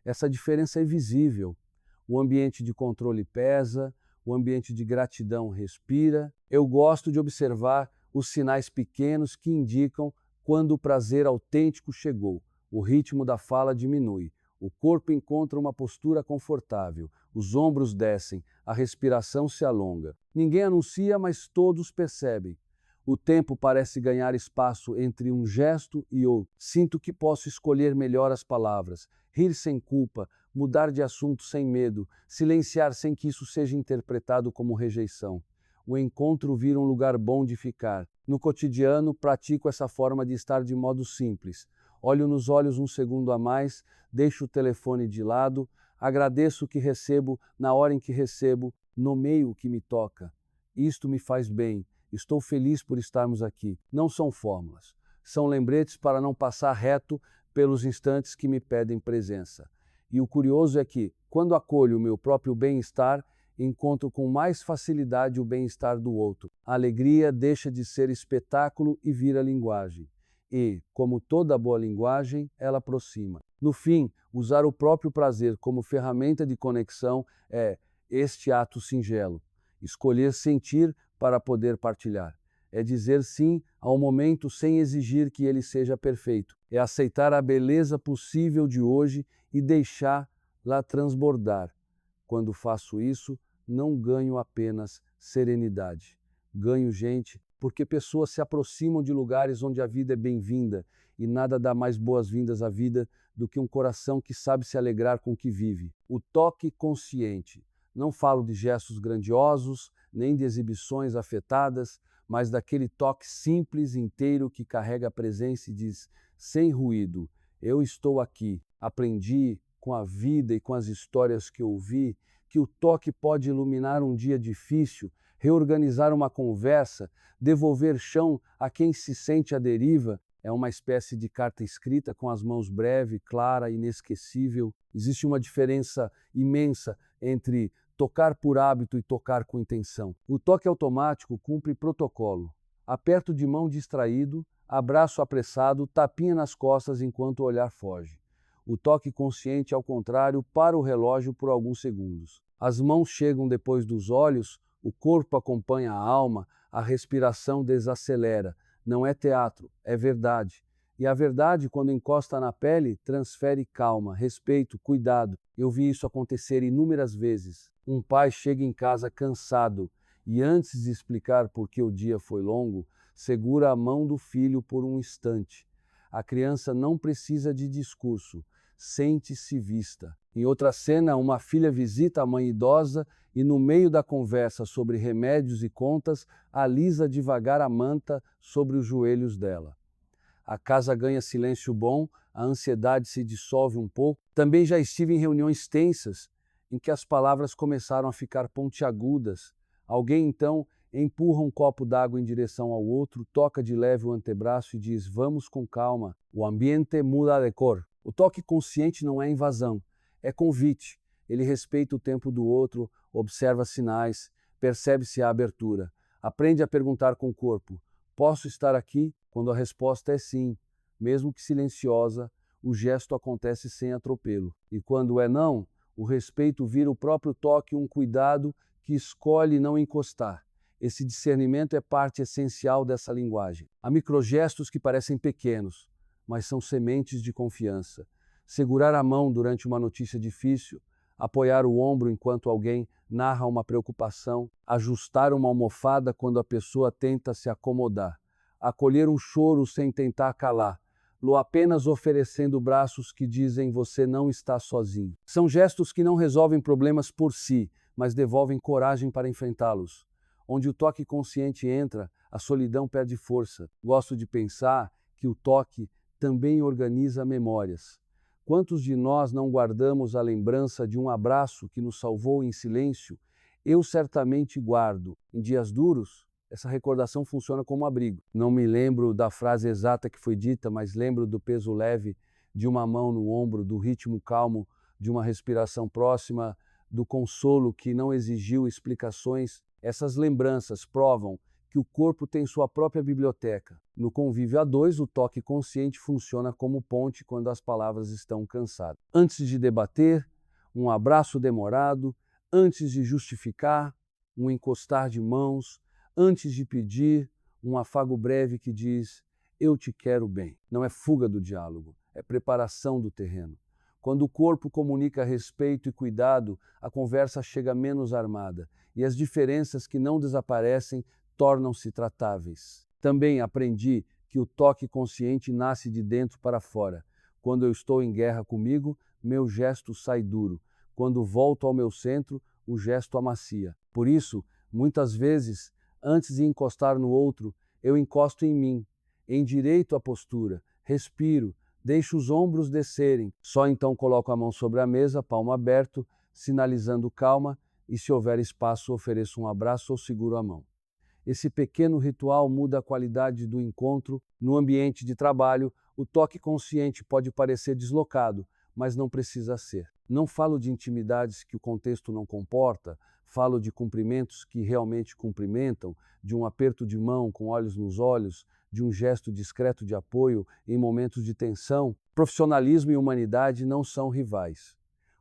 essa diferença é visível. O ambiente de controle pesa, o ambiente de gratidão respira. Eu gosto de observar os sinais pequenos que indicam quando o prazer autêntico chegou. O ritmo da fala diminui. O corpo encontra uma postura confortável, os ombros descem, a respiração se alonga. Ninguém anuncia, mas todos percebem. O tempo parece ganhar espaço entre um gesto e outro. Sinto que posso escolher melhor as palavras, rir sem culpa, mudar de assunto sem medo, silenciar sem que isso seja interpretado como rejeição. O encontro vira um lugar bom de ficar. No cotidiano, pratico essa forma de estar de modo simples. Olho nos olhos um segundo a mais, deixo o telefone de lado, agradeço o que recebo na hora em que recebo, nomeio o que me toca. Isto me faz bem, estou feliz por estarmos aqui. Não são fórmulas, são lembretes para não passar reto pelos instantes que me pedem presença. E o curioso é que, quando acolho o meu próprio bem-estar, encontro com mais facilidade o bem-estar do outro. A alegria deixa de ser espetáculo e vira linguagem. E, como toda boa linguagem, ela aproxima. No fim, usar o próprio prazer como ferramenta de conexão é este ato singelo. Escolher sentir para poder partilhar. É dizer sim ao momento sem exigir que ele seja perfeito. É aceitar a beleza possível de hoje e deixá-la transbordar. Quando faço isso, não ganho apenas serenidade. Ganho gente, porque pessoas se aproximam de lugares onde a vida é bem-vinda e nada dá mais boas-vindas à vida do que um coração que sabe se alegrar com o que vive. O toque consciente. Não falo de gestos grandiosos, nem de exibições afetadas, mas daquele toque simples, inteiro, que carrega a presença e diz, sem ruído, eu estou aqui. Aprendi com a vida e com as histórias que ouvi que o toque pode iluminar um dia difícil, reorganizar uma conversa, devolver chão a quem se sente à deriva. É uma espécie de carta escrita com as mãos breve, clara, inesquecível. Existe uma diferença imensa entre tocar por hábito e tocar com intenção. O toque automático cumpre protocolo. Aperto de mão distraído, abraço apressado, tapinha nas costas enquanto o olhar foge. O toque consciente, ao contrário, para o relógio por alguns segundos. As mãos chegam depois dos olhos, o corpo acompanha a alma, a respiração desacelera. Não é teatro, é verdade. E a verdade, quando encosta na pele, transfere calma, respeito, cuidado. Eu vi isso acontecer inúmeras vezes. Um pai chega em casa cansado e, antes de explicar por que o dia foi longo, segura a mão do filho por um instante. A criança não precisa de discurso, sente-se vista. Em outra cena, uma filha visita a mãe idosa e, no meio da conversa sobre remédios e contas, alisa devagar a manta sobre os joelhos dela. A casa ganha silêncio bom, a ansiedade se dissolve um pouco. Também já estive em reuniões tensas, em que as palavras começaram a ficar pontiagudas. Alguém então empurra um copo d'água em direção ao outro, toca de leve o antebraço e diz, vamos com calma. O ambiente muda de cor. O toque consciente não é invasão, é convite. Ele respeita o tempo do outro, observa sinais, percebe se há abertura. Aprende a perguntar com o corpo, posso estar aqui? Quando a resposta é sim, mesmo que silenciosa, o gesto acontece sem atropelo. E quando é não, o respeito vira o próprio toque, um cuidado que escolhe não encostar. Esse discernimento é parte essencial dessa linguagem. Há microgestos que parecem pequenos, mas são sementes de confiança. Segurar a mão durante uma notícia difícil, apoiar o ombro enquanto alguém narra uma preocupação, ajustar uma almofada quando a pessoa tenta se acomodar, acolher um choro sem tentar calar, ou apenas oferecendo braços que dizem você não está sozinho. São gestos que não resolvem problemas por si, mas devolvem coragem para enfrentá-los. Onde o toque consciente entra, a solidão perde força. Gosto de pensar que o toque também organiza memórias. Quantos de nós não guardamos a lembrança de um abraço que nos salvou em silêncio? Eu certamente guardo. Em dias duros, essa recordação funciona como abrigo. Não me lembro da frase exata que foi dita, mas lembro do peso leve de uma mão no ombro, do ritmo calmo de uma respiração próxima, do consolo que não exigiu explicações. Essas lembranças provam que o corpo tem sua própria biblioteca. No convívio a dois, o toque consciente funciona como ponte quando as palavras estão cansadas. Antes de debater, um abraço demorado, antes de justificar, um encostar de mãos, antes de pedir, um afago breve que diz: "Eu te quero bem". Não é fuga do diálogo, é preparação do terreno. Quando o corpo comunica respeito e cuidado, a conversa chega menos armada e as diferenças que não desaparecem tornam-se tratáveis. Também aprendi que o toque consciente nasce de dentro para fora. Quando eu estou em guerra comigo, meu gesto sai duro. Quando volto ao meu centro, o gesto amacia. Por isso, muitas vezes, antes de encostar no outro, eu encosto em mim, endireito a postura, respiro, deixo os ombros descerem. Só então coloco a mão sobre a mesa, palmo aberto, sinalizando calma, e se houver espaço, ofereço um abraço ou seguro a mão. Esse pequeno ritual muda a qualidade do encontro. No ambiente de trabalho, o toque consciente pode parecer deslocado, mas não precisa ser. Não falo de intimidades que o contexto não comporta, falo de cumprimentos que realmente cumprimentam, de um aperto de mão com olhos nos olhos, de um gesto discreto de apoio em momentos de tensão. Profissionalismo e humanidade não são rivais.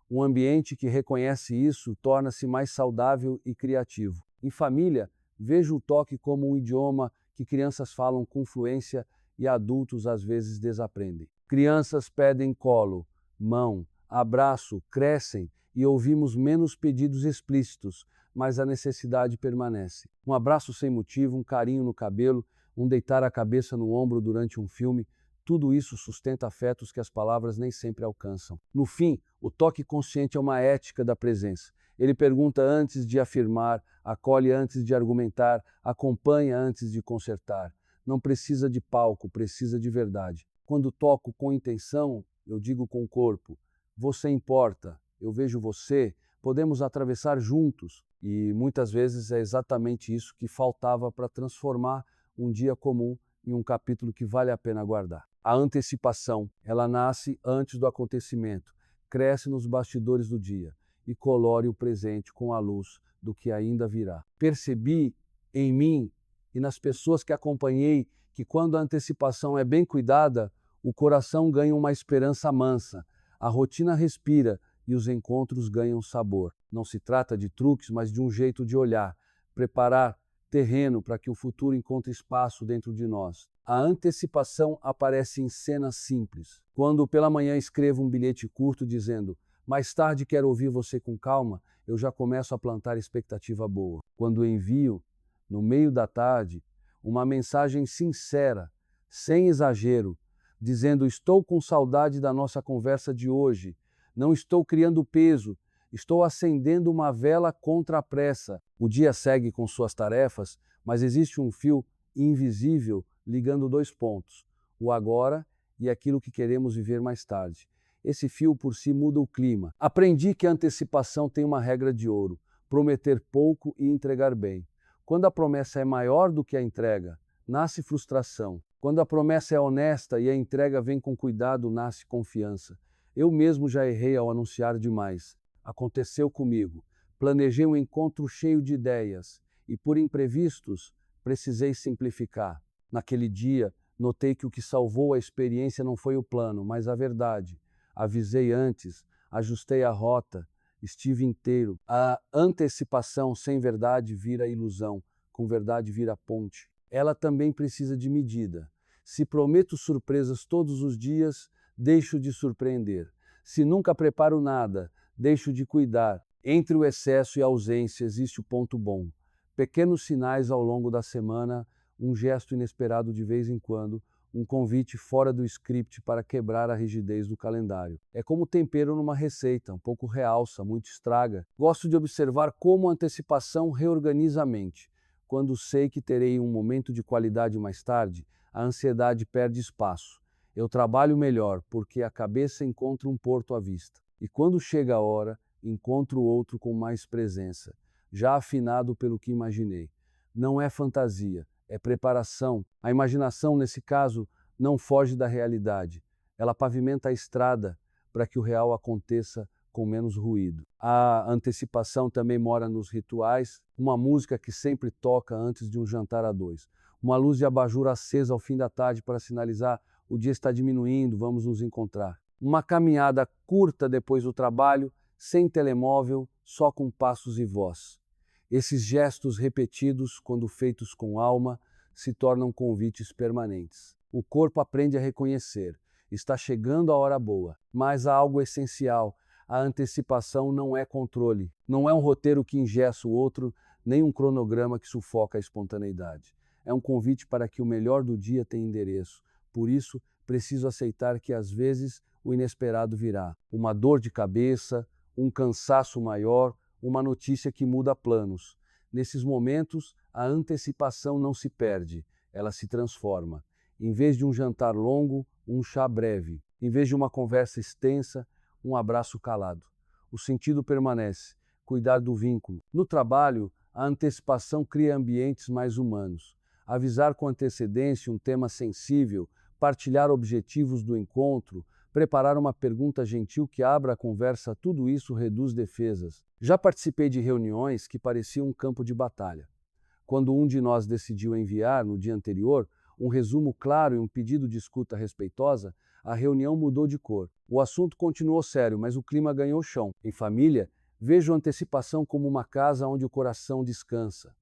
Um ambiente que reconhece isso torna-se mais saudável e criativo. Em família, vejo o toque como um idioma que crianças falam com fluência e adultos às vezes desaprendem. Crianças pedem colo, mão, abraço, crescem e ouvimos menos pedidos explícitos, mas a necessidade permanece. Um abraço sem motivo, um carinho no cabelo, um deitar a cabeça no ombro durante um filme, tudo isso sustenta afetos que as palavras nem sempre alcançam. No fim, o toque consciente é uma ética da presença. Ele pergunta antes de afirmar, acolhe antes de argumentar, acompanha antes de consertar. Não precisa de palco, precisa de verdade. Quando toco com intenção, eu digo com o corpo: você importa, eu vejo você, podemos atravessar juntos. E muitas vezes é exatamente isso que faltava para transformar um dia comum em um capítulo que vale a pena guardar. A antecipação, ela nasce antes do acontecimento, cresce nos bastidores do dia e colore o presente com a luz do que ainda virá. Percebi em mim e nas pessoas que acompanhei que quando a antecipação é bem cuidada, o coração ganha uma esperança mansa, a rotina respira e os encontros ganham sabor. Não se trata de truques, mas de um jeito de olhar, preparar terreno para que o futuro encontre espaço dentro de nós. A antecipação aparece em cenas simples. Quando pela manhã escrevo um bilhete curto dizendo: mais tarde quero ouvir você com calma, eu já começo a plantar expectativa boa. Quando envio, no meio da tarde, uma mensagem sincera, sem exagero, dizendo: estou com saudade da nossa conversa de hoje, não estou criando peso, estou acendendo uma vela contra a pressa. O dia segue com suas tarefas, mas existe um fio invisível ligando dois pontos, o agora e aquilo que queremos viver mais tarde. Esse fio por si muda o clima. Aprendi que a antecipação tem uma regra de ouro: prometer pouco e entregar bem. Quando a promessa é maior do que a entrega, nasce frustração. Quando a promessa é honesta e a entrega vem com cuidado, nasce confiança. Eu mesmo já errei ao anunciar demais. Aconteceu comigo. Planejei um encontro cheio de ideias e, por imprevistos, precisei simplificar. Naquele dia, notei que o que salvou a experiência não foi o plano, mas a verdade. Avisei antes, ajustei a rota, estive inteiro. A antecipação sem verdade vira ilusão, com verdade vira ponte. Ela também precisa de medida. Se prometo surpresas todos os dias, deixo de surpreender. Se nunca preparo nada, deixo de cuidar. Entre o excesso e a ausência existe o ponto bom. Pequenos sinais ao longo da semana, um gesto inesperado de vez em quando, um convite fora do script para quebrar a rigidez do calendário. É como tempero numa receita, um pouco realça, muito estraga. Gosto de observar como a antecipação reorganiza a mente. Quando sei que terei um momento de qualidade mais tarde, a ansiedade perde espaço. Eu trabalho melhor porque a cabeça encontra um porto à vista. E quando chega a hora, encontro outro com mais presença, já afinado pelo que imaginei. Não é fantasia, é preparação. A imaginação, nesse caso, não foge da realidade. Ela pavimenta a estrada para que o real aconteça com menos ruído. A antecipação também mora nos rituais, uma música que sempre toca antes de um jantar a dois. Uma luz de abajur acesa ao fim da tarde para sinalizar o dia está diminuindo, vamos nos encontrar. Uma caminhada curta depois do trabalho, sem telemóvel, só com passos e voz. Esses gestos repetidos, quando feitos com alma, se tornam convites permanentes. O corpo aprende a reconhecer. Está chegando a hora boa, mas há algo essencial. A antecipação não é controle, não é um roteiro que engessa o outro, nem um cronograma que sufoca a espontaneidade. É um convite para que o melhor do dia tenha endereço. Por isso, preciso aceitar que às vezes o inesperado virá. Uma dor de cabeça, um cansaço maior, uma notícia que muda planos. Nesses momentos, a antecipação não se perde, ela se transforma. Em vez de um jantar longo, um chá breve. Em vez de uma conversa extensa, um abraço calado. O sentido permanece, cuidar do vínculo. No trabalho, a antecipação cria ambientes mais humanos. Avisar com antecedência um tema sensível, partilhar objetivos do encontro, preparar uma pergunta gentil que abra a conversa, tudo isso reduz defesas. Já participei de reuniões que pareciam um campo de batalha. Quando um de nós decidiu enviar, no dia anterior, um resumo claro e um pedido de escuta respeitosa, a reunião mudou de cor. O assunto continuou sério, mas o clima ganhou chão. Em família, vejo a antecipação como uma casa onde o coração descansa.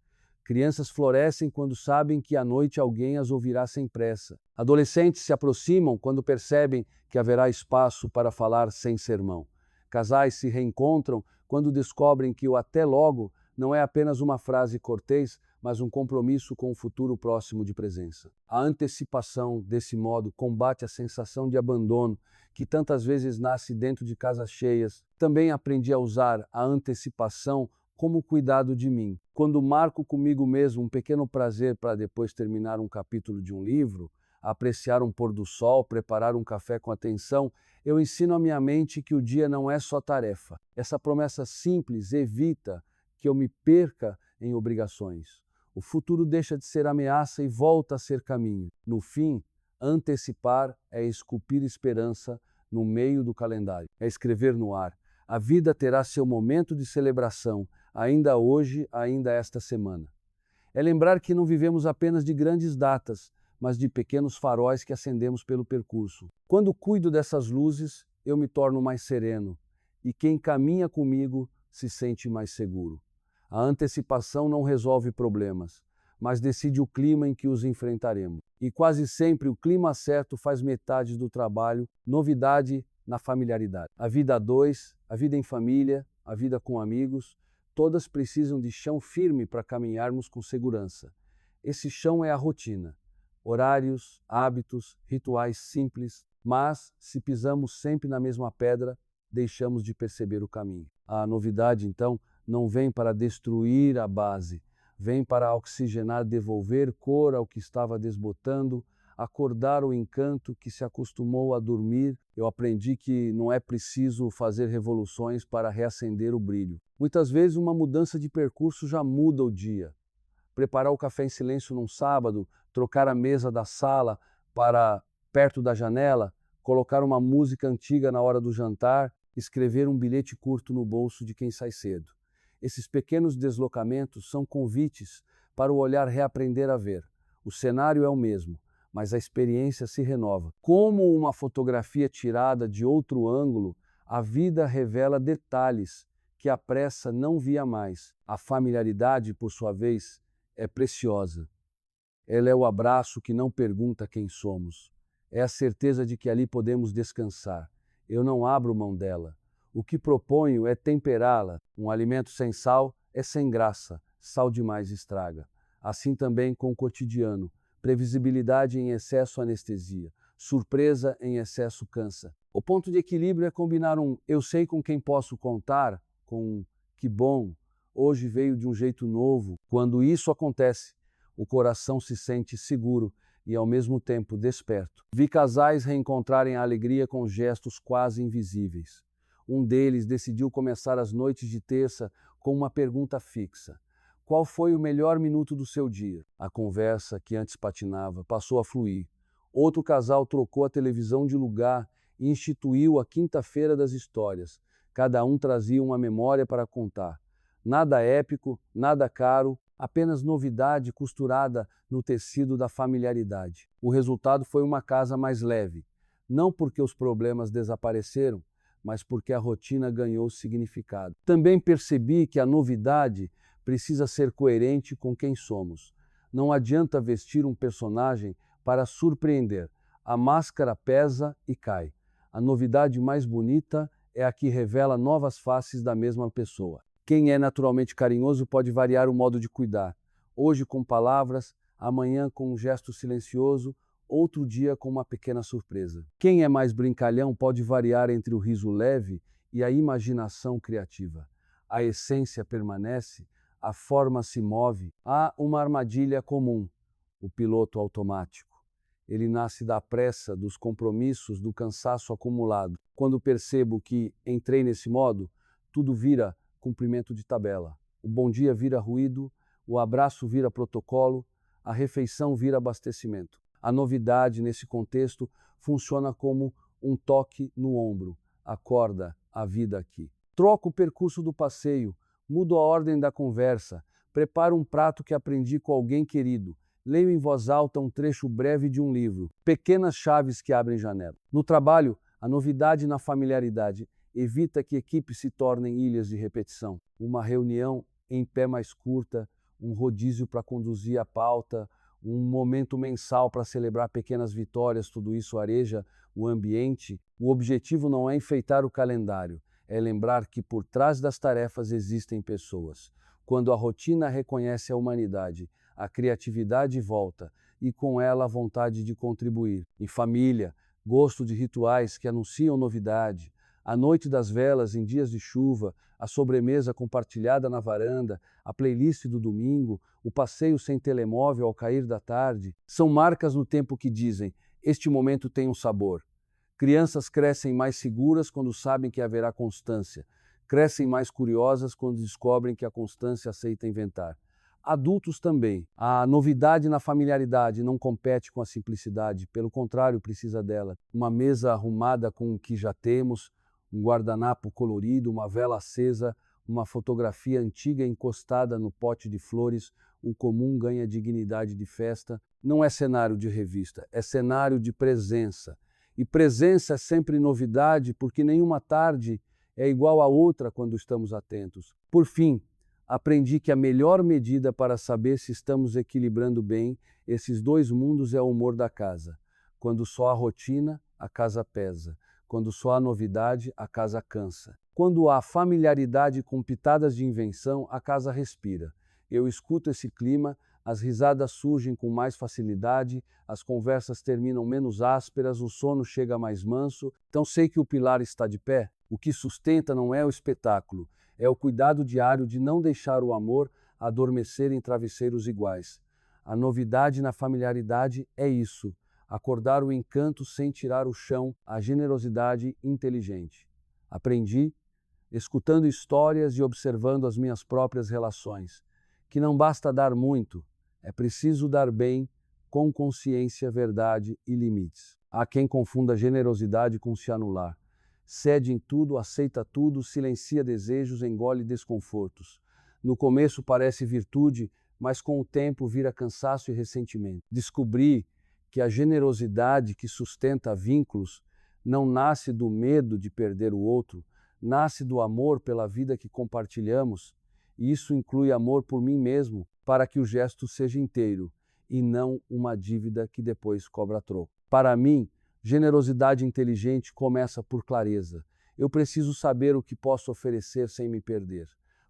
Crianças florescem quando sabem que à noite alguém as ouvirá sem pressa. Adolescentes se aproximam quando percebem que haverá espaço para falar sem sermão. Casais se reencontram quando descobrem que o até logo não é apenas uma frase cortês, mas um compromisso com o futuro próximo de presença. A antecipação, desse modo, combate a sensação de abandono que tantas vezes nasce dentro de casas cheias. Também aprendi a usar a antecipação como cuidado de mim. Quando marco comigo mesmo um pequeno prazer para depois terminar um capítulo de um livro, apreciar um pôr do sol, preparar um café com atenção, eu ensino à minha mente que o dia não é só tarefa. Essa promessa simples evita que eu me perca em obrigações. O futuro deixa de ser ameaça e volta a ser caminho. No fim, antecipar é esculpir esperança no meio do calendário, é escrever no ar. A vida terá seu momento de celebração, ainda hoje, ainda esta semana. É lembrar que não vivemos apenas de grandes datas, mas de pequenos faróis que acendemos pelo percurso. Quando cuido dessas luzes, eu me torno mais sereno, e quem caminha comigo se sente mais seguro. A antecipação não resolve problemas, mas decide o clima em que os enfrentaremos. E quase sempre o clima certo faz metade do trabalho, novidade na familiaridade. A vida a dois, a vida em família, a vida com amigos, todas precisam de chão firme para caminharmos com segurança. Esse chão é a rotina. Horários, hábitos, rituais simples, mas se pisamos sempre na mesma pedra, deixamos de perceber o caminho. A novidade, então, não vem para destruir a base, vem para oxigenar, devolver cor ao que estava desbotando, acordar o encanto que se acostumou a dormir. Eu aprendi que não é preciso fazer revoluções para reacender o brilho. Muitas vezes uma mudança de percurso já muda o dia. Preparar o café em silêncio num sábado, trocar a mesa da sala para perto da janela, colocar uma música antiga na hora do jantar, escrever um bilhete curto no bolso de quem sai cedo. Esses pequenos deslocamentos são convites para o olhar reaprender a ver. O cenário é o mesmo, mas a experiência se renova. Como uma fotografia tirada de outro ângulo, a vida revela detalhes que a pressa não via mais. A familiaridade, por sua vez, é preciosa. Ela é o abraço que não pergunta quem somos. É a certeza de que ali podemos descansar. Eu não abro mão dela. O que proponho é temperá-la. Um alimento sem sal é sem graça. Sal demais estraga. Assim também com o cotidiano. Previsibilidade em excesso anestesia. Surpresa em excesso cansa. O ponto de equilíbrio é combinar um eu sei com quem posso contar com um que bom hoje veio de um jeito novo. Quando isso acontece, o coração se sente seguro e ao mesmo tempo desperto. Vi casais reencontrarem a alegria com gestos quase invisíveis. Um deles decidiu começar as noites de terça com uma pergunta fixa: qual foi o melhor minuto do seu dia? A conversa, que antes patinava, passou a fluir. Outro casal trocou a televisão de lugar e instituiu a quinta-feira das histórias. Cada um trazia uma memória para contar. Nada épico, nada caro, apenas novidade costurada no tecido da familiaridade. O resultado foi uma casa mais leve, não porque os problemas desapareceram, mas porque a rotina ganhou significado. Também percebi que a novidade precisa ser coerente com quem somos. Não adianta vestir um personagem para surpreender. A máscara pesa e cai. A novidade mais bonita é a que revela novas faces da mesma pessoa. Quem é naturalmente carinhoso pode variar o modo de cuidar. Hoje com palavras, amanhã com um gesto silencioso, outro dia com uma pequena surpresa. Quem é mais brincalhão pode variar entre o riso leve e a imaginação criativa. A essência permanece, a forma se move. Há uma armadilha comum: o piloto automático. Ele nasce da pressa, dos compromissos, do cansaço acumulado. Quando percebo que entrei nesse modo, tudo vira cumprimento de tabela. O bom dia vira ruído, o abraço vira protocolo, a refeição vira abastecimento. A novidade, nesse contexto, funciona como um toque no ombro. Acorda, a vida aqui. Troco o percurso do passeio, mudo a ordem da conversa, preparo um prato que aprendi com alguém querido, leio em voz alta um trecho breve de um livro. Pequenas chaves que abrem janela. No trabalho, a novidade na familiaridade evita que equipes se tornem ilhas de repetição. Uma reunião em pé mais curta, um rodízio para conduzir a pauta, um momento mensal para celebrar pequenas vitórias, tudo isso areja o ambiente. O objetivo não é enfeitar o calendário, é lembrar que por trás das tarefas existem pessoas. Quando a rotina reconhece a humanidade, a criatividade volta e com ela a vontade de contribuir. Em família, gosto de rituais que anunciam novidade. A noite das velas em dias de chuva, a sobremesa compartilhada na varanda, a playlist do domingo, o passeio sem telemóvel ao cair da tarde, são marcas no tempo que dizem: este momento tem um sabor. Crianças crescem mais seguras quando sabem que haverá constância. Crescem mais curiosas quando descobrem que a constância aceita inventar. Adultos também. A novidade na familiaridade não compete com a simplicidade, pelo contrário, precisa dela. Uma mesa arrumada com o que já temos, um guardanapo colorido, uma vela acesa, uma fotografia antiga encostada no pote de flores, o comum ganha dignidade de festa. Não é cenário de revista, é cenário de presença. E presença é sempre novidade, porque nenhuma tarde é igual a outra quando estamos atentos. Por fim, aprendi que a melhor medida para saber se estamos equilibrando bem esses dois mundos é o humor da casa. Quando só há rotina, a casa pesa. Quando só há novidade, a casa cansa. Quando há familiaridade com pitadas de invenção, a casa respira. Eu escuto esse clima, as risadas surgem com mais facilidade, as conversas terminam menos ásperas, o sono chega mais manso. Então sei que o pilar está de pé. O que sustenta não é o espetáculo, é o cuidado diário de não deixar o amor adormecer em travesseiros iguais. A novidade na familiaridade é isso: acordar o encanto sem tirar o chão, a generosidade inteligente. Aprendi, escutando histórias e observando as minhas próprias relações, que não basta dar muito, é preciso dar bem, com consciência, verdade e limites. Há quem confunda generosidade com se anular. Cede em tudo, aceita tudo, silencia desejos, engole desconfortos. No começo parece virtude, mas com o tempo vira cansaço e ressentimento. Descobri que a generosidade que sustenta vínculos não nasce do medo de perder o outro, nasce do amor pela vida que compartilhamos, e isso inclui amor por mim mesmo, para que o gesto seja inteiro, e não uma dívida que depois cobra troco. Para mim, generosidade inteligente começa por clareza. Eu preciso saber o que posso oferecer sem me perder.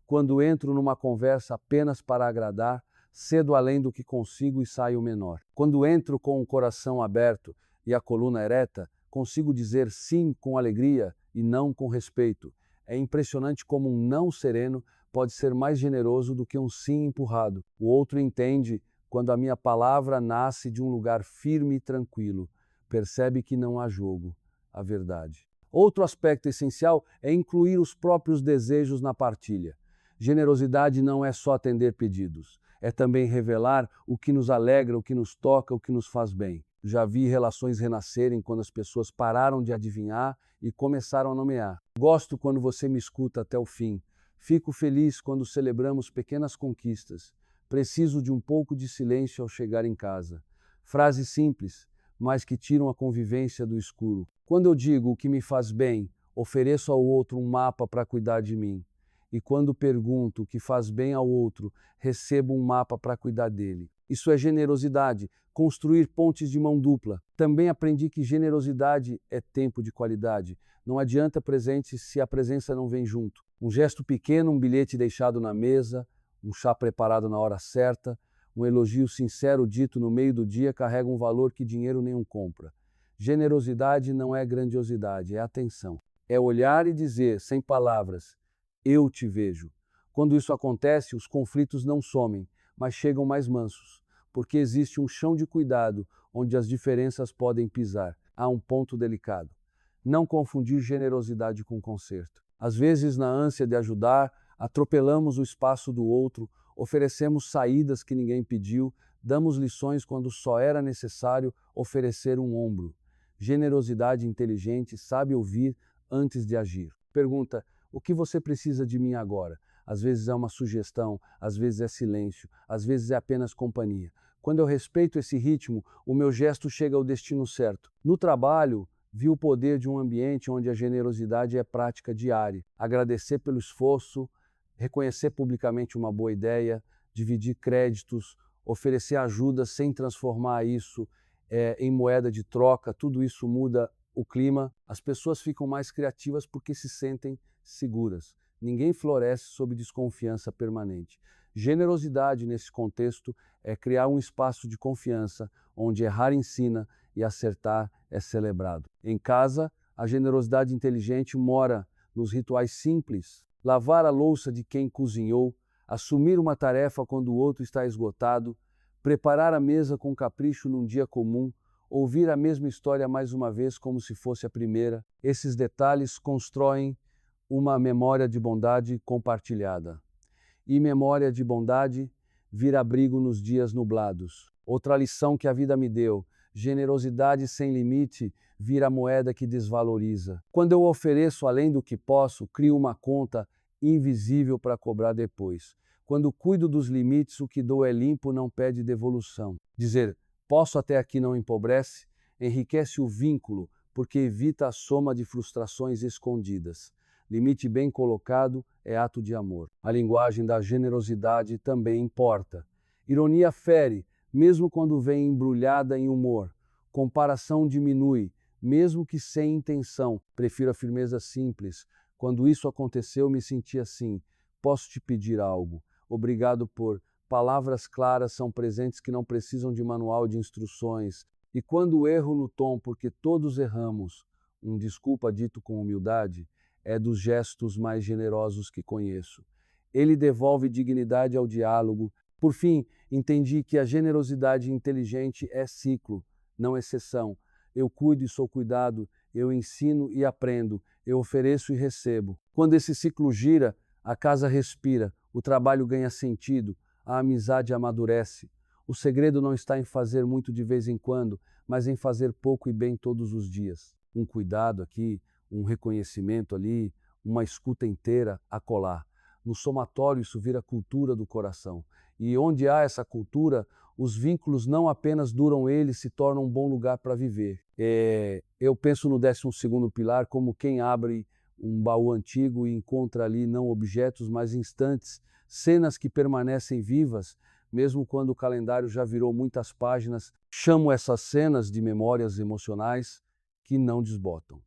Quando entro numa conversa apenas para agradar, cedo além do que consigo e saio menor. Quando entro com o coração aberto e a coluna ereta, consigo dizer sim com alegria e não com respeito. É impressionante como um não sereno pode ser mais generoso do que um sim empurrado. O outro entende quando a minha palavra nasce de um lugar firme e tranquilo. Percebe que não há jogo, a verdade. Outro aspecto essencial é incluir os próprios desejos na partilha. Generosidade não é só atender pedidos, é também revelar o que nos alegra, o que nos toca, o que nos faz bem. Já vi relações renascerem quando as pessoas pararam de adivinhar e começaram a nomear. Gosto quando você me escuta até o fim. Fico feliz quando celebramos pequenas conquistas. Preciso de um pouco de silêncio ao chegar em casa. Frases simples, mas que tiram a convivência do escuro. Quando eu digo o que me faz bem, ofereço ao outro um mapa para cuidar de mim. E quando pergunto o que faz bem ao outro, recebo um mapa para cuidar dele. Isso é generosidade, construir pontes de mão dupla. Também aprendi que generosidade é tempo de qualidade. Não adianta presente se a presença não vem junto. Um gesto pequeno, um bilhete deixado na mesa, um chá preparado na hora certa, um elogio sincero dito no meio do dia carrega um valor que dinheiro nenhum compra. Generosidade não é grandiosidade, é atenção. É olhar e dizer, sem palavras, eu te vejo. Quando isso acontece, os conflitos não somem, mas chegam mais mansos, porque existe um chão de cuidado onde as diferenças podem pisar. Há um ponto delicado. Não confundir generosidade com conserto. Às vezes, na ânsia de ajudar, atropelamos o espaço do outro, oferecemos saídas que ninguém pediu, damos lições quando só era necessário oferecer um ombro. Generosidade inteligente sabe ouvir antes de agir. Pergunta: o que você precisa de mim agora? Às vezes é uma sugestão, às vezes é silêncio, às vezes é apenas companhia. Quando eu respeito esse ritmo, o meu gesto chega ao destino certo. No trabalho, vi o poder de um ambiente onde a generosidade é prática diária. Agradecer pelo esforço, reconhecer publicamente uma boa ideia, dividir créditos, oferecer ajuda sem transformar isso em moeda de troca, tudo isso muda o clima. As pessoas ficam mais criativas porque se sentem seguras. Ninguém floresce sob desconfiança permanente. Generosidade, nesse contexto, é criar um espaço de confiança, onde errar ensina e acertar é celebrado. Em casa, a generosidade inteligente mora nos rituais simples. Lavar a louça de quem cozinhou, assumir uma tarefa quando o outro está esgotado, preparar a mesa com capricho num dia comum, ouvir a mesma história mais uma vez como se fosse a primeira. Esses detalhes constroem uma memória de bondade compartilhada. E memória de bondade vira abrigo nos dias nublados. Outra lição que a vida me deu: generosidade sem limite vira moeda que desvaloriza. Quando eu ofereço além do que posso, crio uma conta invisível para cobrar depois. Quando cuido dos limites, o que dou é limpo, não pede devolução. Dizer posso até aqui não empobrece, enriquece o vínculo, porque evita a soma de frustrações escondidas. Limite bem colocado é ato de amor. A linguagem da generosidade também importa. Ironia fere, mesmo quando vem embrulhada em humor. Comparação diminui, mesmo que sem intenção. Prefiro a firmeza simples. Quando isso aconteceu, me senti assim. Posso te pedir algo? Obrigado por... Palavras claras são presentes que não precisam de manual de instruções. E quando erro no tom, porque todos erramos, um desculpa dito com humildade, é dos gestos mais generosos que conheço. Ele devolve dignidade ao diálogo. Por fim, entendi que a generosidade inteligente é ciclo, não exceção. Eu cuido e sou cuidado, eu ensino e aprendo, eu ofereço e recebo. Quando esse ciclo gira, a casa respira, o trabalho ganha sentido, a amizade amadurece. O segredo não está em fazer muito de vez em quando, mas em fazer pouco e bem todos os dias. Um cuidado aqui, um reconhecimento ali, uma escuta inteira acolá. No somatório isso vira cultura do coração. E onde há essa cultura, os vínculos não apenas duram, eles se tornam um bom lugar para viver. Eu penso no 12º pilar como quem abre um baú antigo e encontra ali não objetos, mas instantes, cenas que permanecem vivas, mesmo quando o calendário já virou muitas páginas. Chamo essas cenas de memórias emocionais que não desbotam.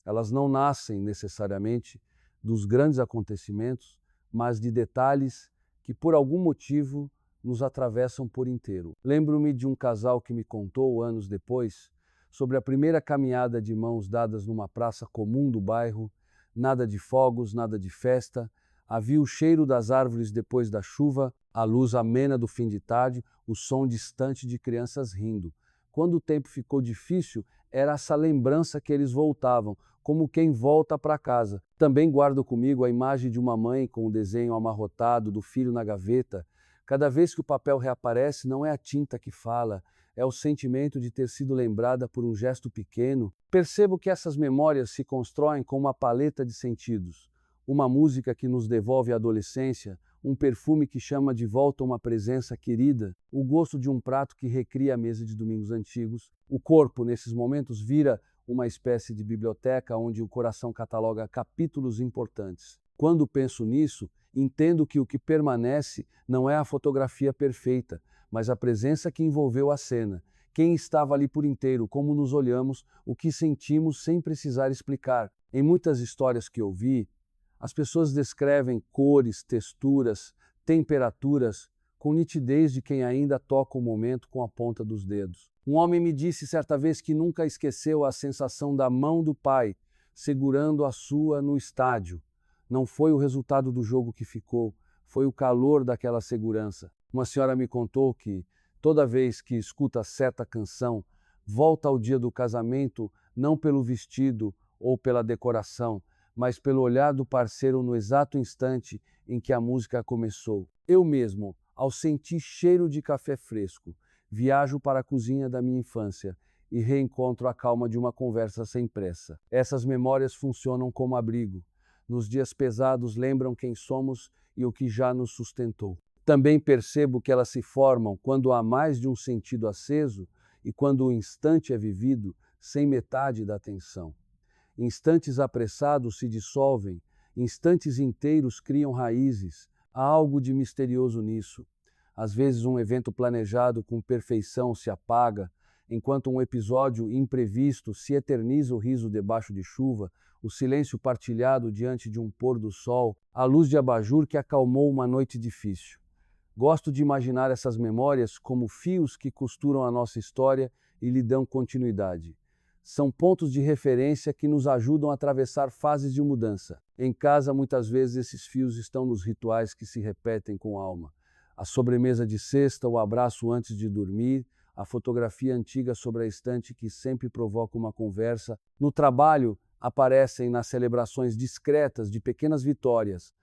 Elas não nascem necessariamente dos grandes acontecimentos, mas de detalhes que por algum motivo nos atravessam por inteiro. Lembro-me de um casal que me contou, anos depois, sobre a primeira caminhada de mãos dadas numa praça comum do bairro, nada de fogos, nada de festa, Havia o cheiro das árvores depois da chuva, a luz amena do fim de tarde, o som distante de crianças rindo. Quando o tempo ficou difícil, era essa lembrança que eles voltavam, como quem volta para casa. Também guardo comigo a imagem de uma mãe com o desenho amarrotado do filho na gaveta. Cada vez que o papel reaparece, não é a tinta que fala, é o sentimento de ter sido lembrada por um gesto pequeno. Percebo que essas memórias se constroem com uma paleta de sentidos. Uma música que nos devolve a adolescência, um perfume que chama de volta uma presença querida, o gosto de um prato que recria a mesa de domingos antigos. O corpo, nesses momentos, vira uma espécie de biblioteca onde o coração cataloga capítulos importantes. Quando penso nisso, entendo que o que permanece não é a fotografia perfeita, mas a presença que envolveu a cena. Quem estava ali por inteiro, como nos olhamos, o que sentimos sem precisar explicar. Em muitas histórias que ouvi, as pessoas descrevem cores, texturas, temperaturas, com nitidez de quem ainda toca o momento com a ponta dos dedos. Um homem me disse certa vez que nunca esqueceu a sensação da mão do pai segurando a sua no estádio. Não foi o resultado do jogo que ficou, foi o calor daquela segurança. Uma senhora me contou que, toda vez que escuta certa canção, volta ao dia do casamento não pelo vestido ou pela decoração, mas pelo olhar do parceiro no exato instante em que a música começou. Eu mesmo, ao sentir cheiro de café fresco, viajo para a cozinha da minha infância e reencontro a calma de uma conversa sem pressa. Essas memórias funcionam como abrigo. Nos dias pesados lembram quem somos e o que já nos sustentou. Também percebo que elas se formam quando há mais de um sentido aceso e quando o instante é vivido sem metade da atenção. Instantes apressados se dissolvem, instantes inteiros criam raízes. Há algo de misterioso nisso. Às vezes um evento planejado com perfeição se apaga, enquanto um episódio imprevisto se eterniza o riso debaixo de chuva, o silêncio partilhado diante de um pôr do sol, a luz de abajur que acalmou uma noite difícil. Gosto de imaginar essas memórias como fios que costuram a nossa história e lhe dão continuidade. São pontos de referência que nos ajudam a atravessar fases de mudança. Em casa, muitas vezes, esses fios estão nos rituais que se repetem com alma. A sobremesa de sexta, o abraço antes de dormir, a fotografia antiga sobre a estante que sempre provoca uma conversa. No trabalho, aparecem nas celebrações discretas de pequenas vitórias,